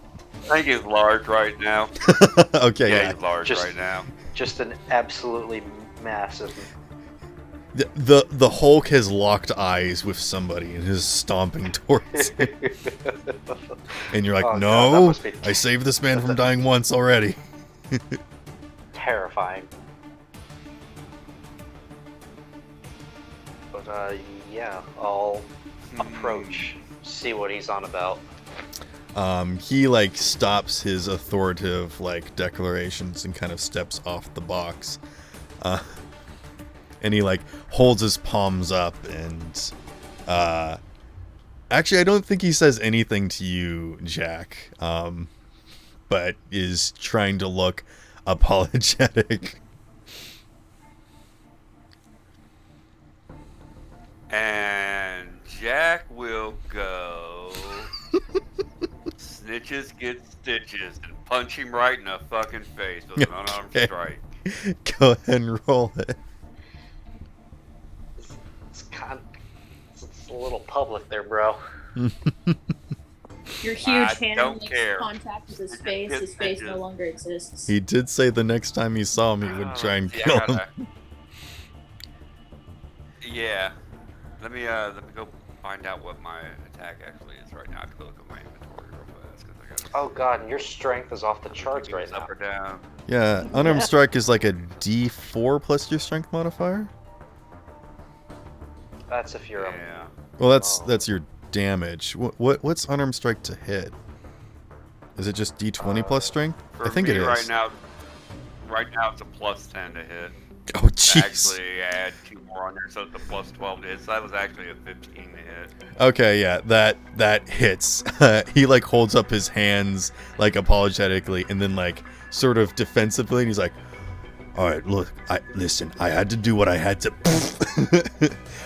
I think he's large right now. Okay, yeah, he's large right now. Just an absolutely massive. The Hulk has locked eyes with somebody and is stomping towards him. And you're like, oh, no, God, I saved this man from dying once already. Terrifying. But yeah, I'll approach, see what he's on about. He like stops his authoritative like declarations and kind of steps off the box. And he like holds his palms up and actually I don't think he says anything to you, Jack. But is trying to look apologetic. And Jack will go. Snitches get stitches and punch him right in the fucking face with an unarmed Okay. strike. Go ahead and roll it. It's a little public there, bro. Your huge I hand don't makes care. contact with his It face. just His face no stitches. longer exists. He did say the next time he saw him, he would try and Yeah, kill I him. gotta- Yeah. Let me go find out what my attack actually is right now. I have to go look at my inventory real fast because I got. Oh god, and your strength is off the charts right now. Up or down. Yeah, unarmed strike is like a D4 plus your strength modifier. That's if you're Yeah. Well, Oh. that's your damage. What's unarmed strike to hit? Is it just D20 plus strength? For I think me it is. right now it's a +10 to hit. Oh jeez. Actually, I had 2 more on there, so it's a +12 to hit. So that was actually a 15 to hit. Okay, yeah, that hits. He like holds up his hands like apologetically, and then like sort of defensively, and he's like, "All right, look, listen. I had to do what I had to.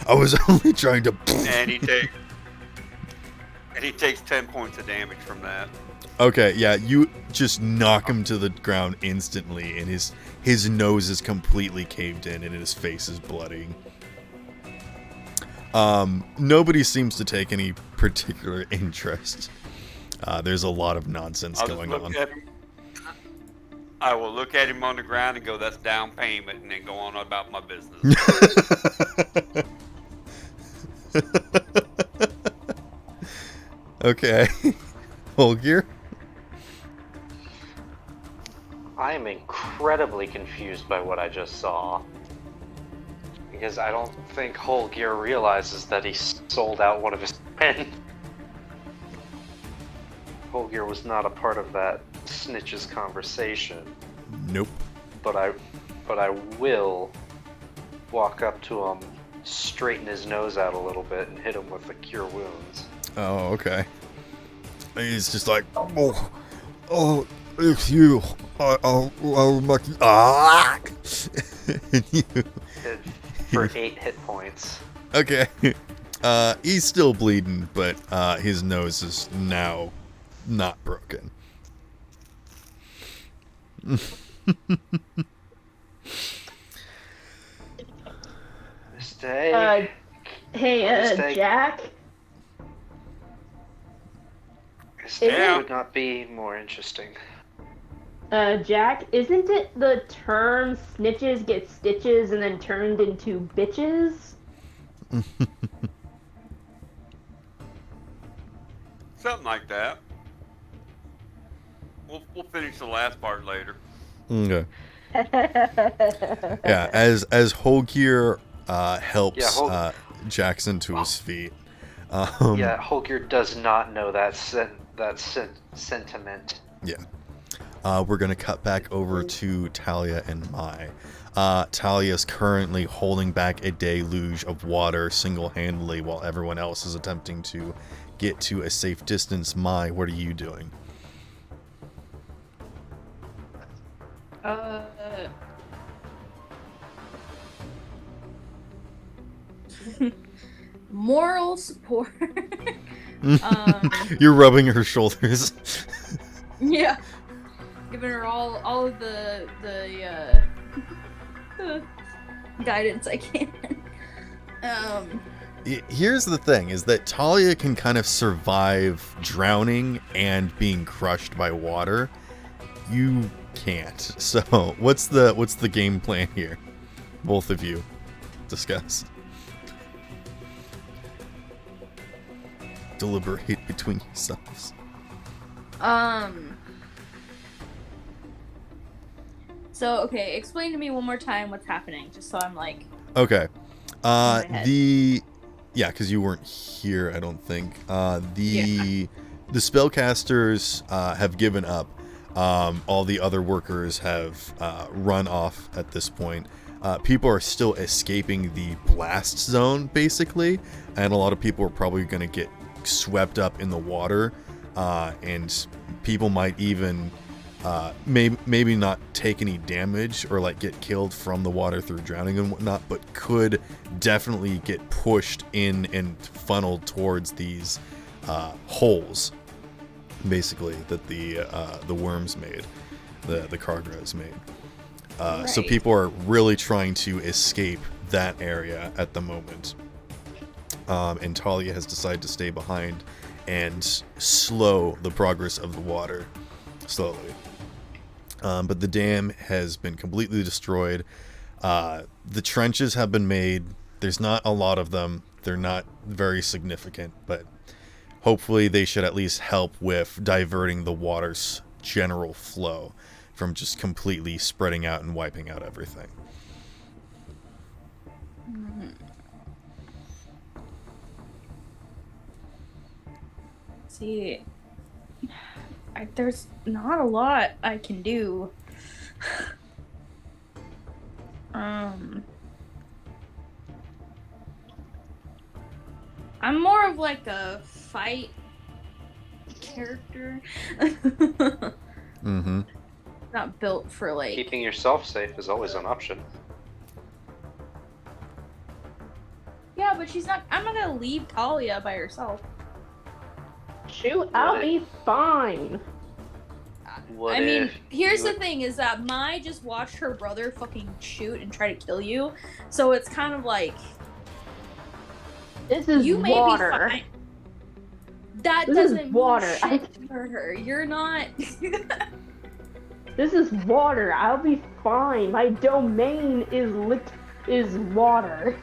I was only trying to." And he takes 10 points of damage from that. Okay, yeah, you just knock him to the ground instantly, and his nose is completely caved in, and his face is bloody. Nobody seems to take any particular interest. There's a lot of nonsense I'll just going look on. at him. I will look at him on the ground and go, "That's down payment," and then go on about my business. Okay, Holgear. I am incredibly confused by what I just saw. Because I don't think Whole Gear realizes that he sold out one of his men. Whole Gear was not a part of that snitch's conversation. Nope. But I will walk up to him, straighten his nose out a little bit, and hit him with the Cure Wounds. Oh, okay. He's just like, oh, it's you. I'll make you. Ah! And you. For 8 hit points. Okay. He's still bleeding, but his nose is now not broken. Stay. Hey, Mistake. Jack. Stay would not be more interesting. Jack, isn't it the term snitches get stitches and then turned into bitches? Something like that. We'll finish the last part later. Okay. Yeah, as Holgear helps Jackson to his feet. Yeah, Holger does not know that sentiment. Yeah. We're going to cut back over to Talia and Mai. Talia's currently holding back a deluge of water single-handedly while everyone else is attempting to get to a safe distance. Mai, what are you doing? Moral support. You're rubbing her shoulders. Yeah, giving her all of the guidance I can. Here's the thing, is that Talia can kind of survive drowning and being crushed by water. You can't. So what's the game plan here? Both of you discuss. Deliberate between yourselves. So okay, explain to me one more time what's happening, just so I'm like. Okay. my head. Because you weren't here, I don't think. the spellcasters have given up. All the other workers have run off at this point. People are still escaping the blast zone, basically, and a lot of people are probably going to get swept up in the water, and people might even maybe not take any damage or like get killed from the water through drowning and whatnot, but could definitely get pushed in and funneled towards these holes, basically, that the worms made, the Cargras made. So Right. people are really trying to escape that area at the moment. And Talia has decided to stay behind and slow the progress of the water slowly. But the dam has been completely destroyed. The trenches have been made. There's not a lot of them. They're not very significant, but hopefully they should at least help with diverting the water's general flow from just completely spreading out and wiping out everything. See, there's not a lot I can do. I'm more of like a fight character. Mm-hmm. Not built for like. Keeping yourself safe is always an option. Yeah, but she's not. I'm not gonna leave Talia by herself. Shoot, I'll be fine. What I mean, if here's you the thing: is that Mai just watched her brother fucking shoot and try to kill you, so it's kind of like This is you may water. be fine. That This is doesn't mean water. shit to her. You're not. This is water. I'll be fine. My domain is water.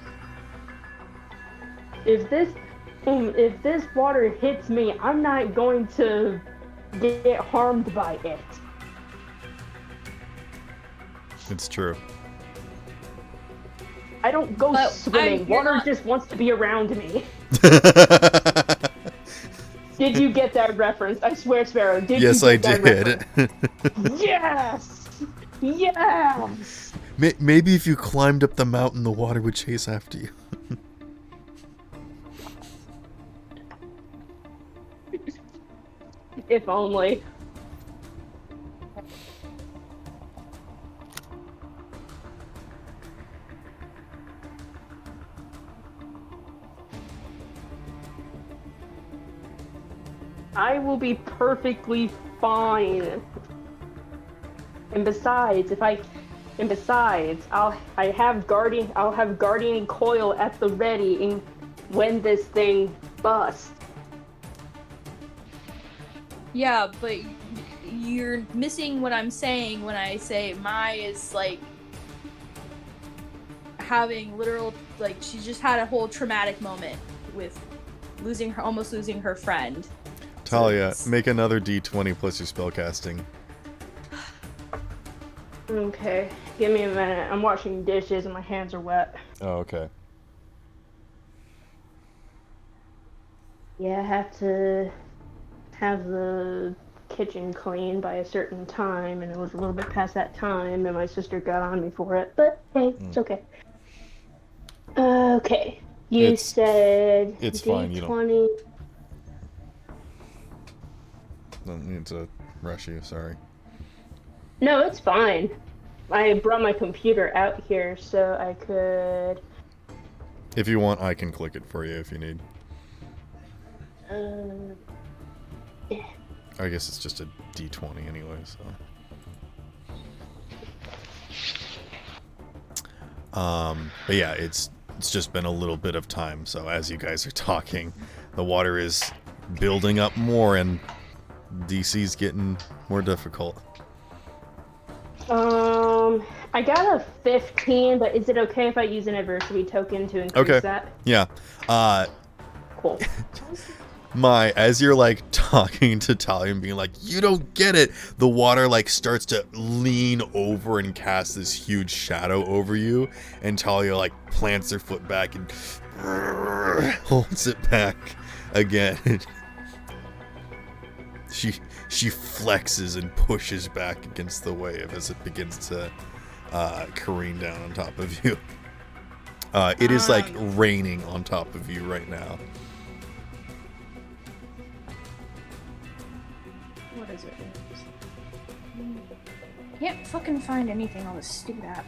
If this water hits me, I'm not going to get harmed by it. It's true. I don't go But swimming. you're Water not- just wants to be around me. Did you get that reference? I swear, Sparrow. Did Yes, you I get that did. reference? Yes! Yes! Maybe if you climbed up the mountain, the water would chase after you. If only. I will be perfectly fine. And besides, I'll have guardian coil at the ready in when this thing busts. Yeah, but you're missing what I'm saying when I say Mai is like having literal, like, she just had a whole traumatic moment with almost losing her friend. Talia, So make another D20 plus your spellcasting. Okay, give me a minute. I'm washing dishes and my hands are wet. Oh, okay. Yeah, I have to have the kitchen clean by a certain time, and it was a little bit past that time, and my sister got on me for it. But hey, it's okay. Okay, you It's- said it's fine, you don't- D20. Don't mean to rush you, sorry. No, it's fine. I brought my computer out here so I could. If you want, I can click it for you if you need. I guess it's just a D20 anyway, so. But yeah, it's just been a little bit of time, so as you guys are talking, the water is building up more and DC's getting more difficult. I got a 15, but is it okay if I use an adversity token to increase Okay. that? Yeah. Cool. As you're like talking to Talia and being like, you don't get it, the water like starts to lean over and cast this huge shadow over you, and Talia like plants her foot back and holds it back again. She flexes and pushes back against the wave as it begins to careen down on top of you. It is like raining on top of you right now. What is it? Can't fucking find anything on this stupid app.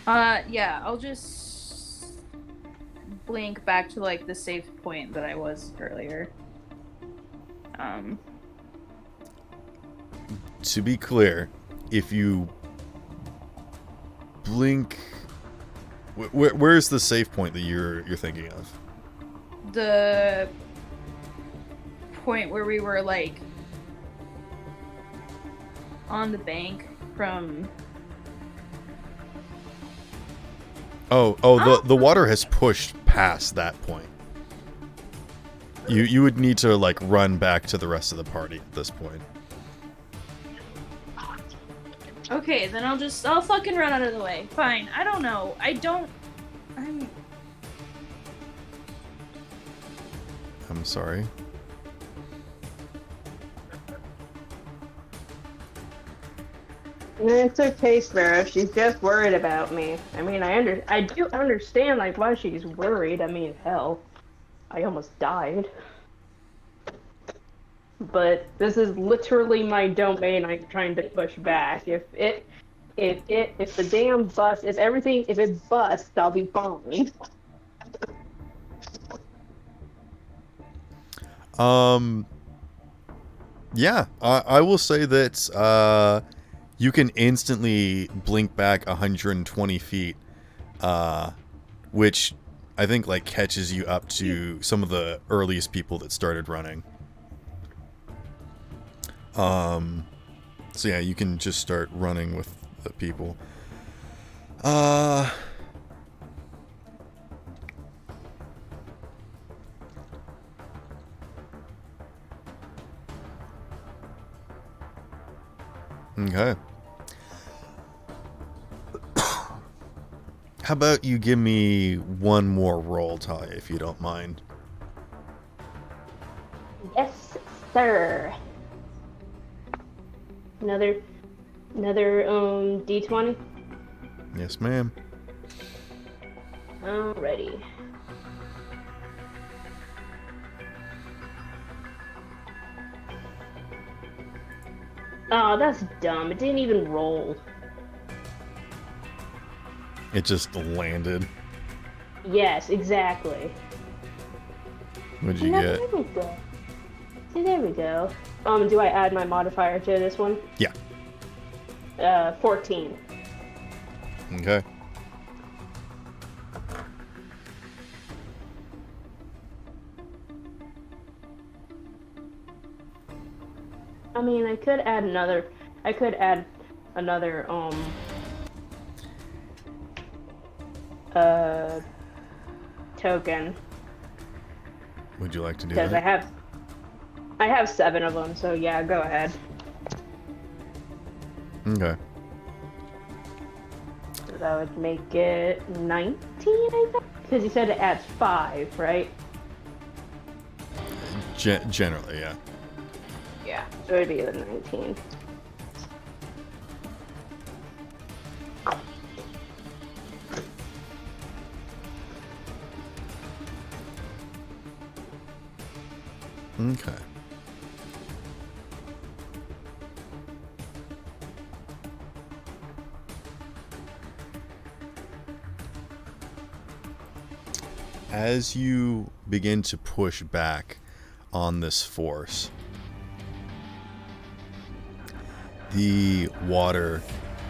God. Yeah, I'll just blink back to like the safe point that I was earlier. To be clear, if you blink, where's the safe point that you're thinking of? The point where we were like on the bank from. The water has pushed past that point. You would need to like run back to the rest of the party at this point. Okay, then I'll fucking run out of the way. Fine. I don't know. I'm sorry. It's okay, Sparrow. She's just worried about me. I mean, I do understand like why she's worried. I mean, hell, I almost died. But this is literally my domain. I'm trying to push back. If the dam busts, if it busts, I'll be fine. Yeah, I will say that you can instantly blink back 120 feet, which I think like catches you up to some of the earliest people that started running. So yeah, you can just start running with the people. Okay. How about you give me one more roll, Ty, if you don't mind? Yes, sir. Another D20. Yes, ma'am. Alrighty. Oh, that's dumb. It didn't even roll. It just landed. Yes, exactly. What'd you get? There we go. See, there we go. Do I add my modifier to this one? Yeah. 14. Okay. I mean, I could add another token. Would you like to do Because that? I have 7 of them, so yeah, go ahead. Okay. So that would make it 19, I think? Because you said it adds 5, right? Generally, yeah. Yeah, so it would be the 19. Okay. As you begin to push back on this force, the water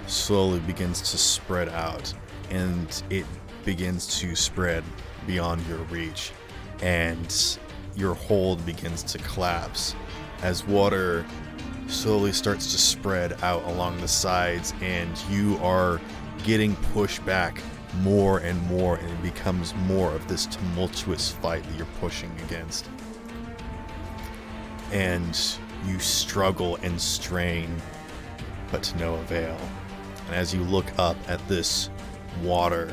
slowly begins to spread out, and it begins to spread beyond your reach, and your hold begins to collapse as water slowly starts to spread out along the sides, and you are getting pushed back more and more, and it becomes more of this tumultuous fight that you're pushing against. And you struggle and strain, but to no avail. And as you look up at this water,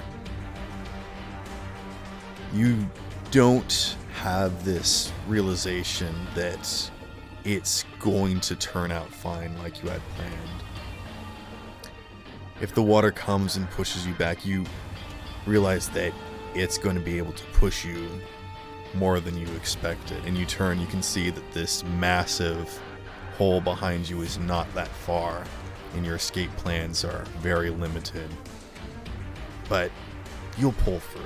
you don't have this realization that it's going to turn out fine like you had planned. If the water comes and pushes you back, you realize that it's going to be able to push you more than you expected. And you turn, you can see that this massive hole behind you is not that far, and your escape plans are very limited. But you'll pull through.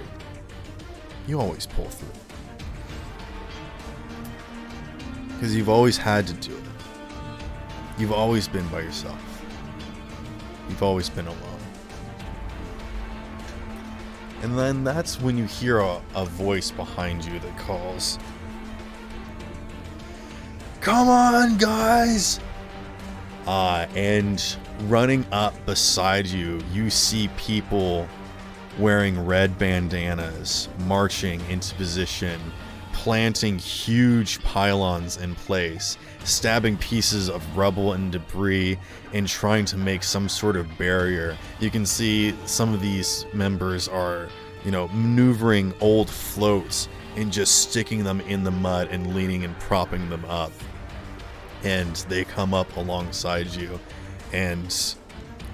You always pull through. Because you've always had to do it. You've always been by yourself. You've always been alone. And then that's when you hear a voice behind you that calls, "Come on, guys!" And running up beside you, you see people wearing red bandanas, marching into position, planting huge pylons in place, stabbing pieces of rubble and debris, and trying to make some sort of barrier. You can see some of these members are, maneuvering old floats and just sticking them in the mud and leaning and propping them up. And they come up alongside you, and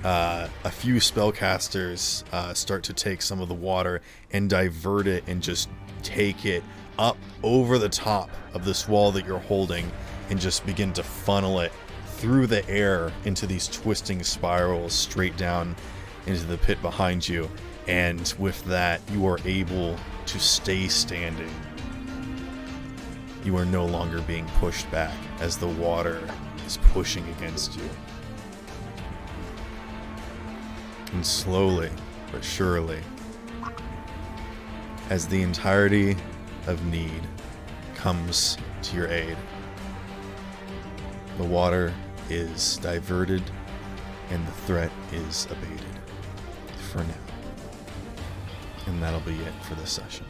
a few spellcasters start to take some of the water and divert it and just take it up over the top of this wall that you're holding and just begin to funnel it through the air into these twisting spirals straight down into the pit behind you. And with that, you are able to stay standing. You are no longer being pushed back as the water is pushing against you. And slowly but surely, as the entirety of Need comes to your aid, the water is diverted and the threat is abated for now. And that'll be it for this session.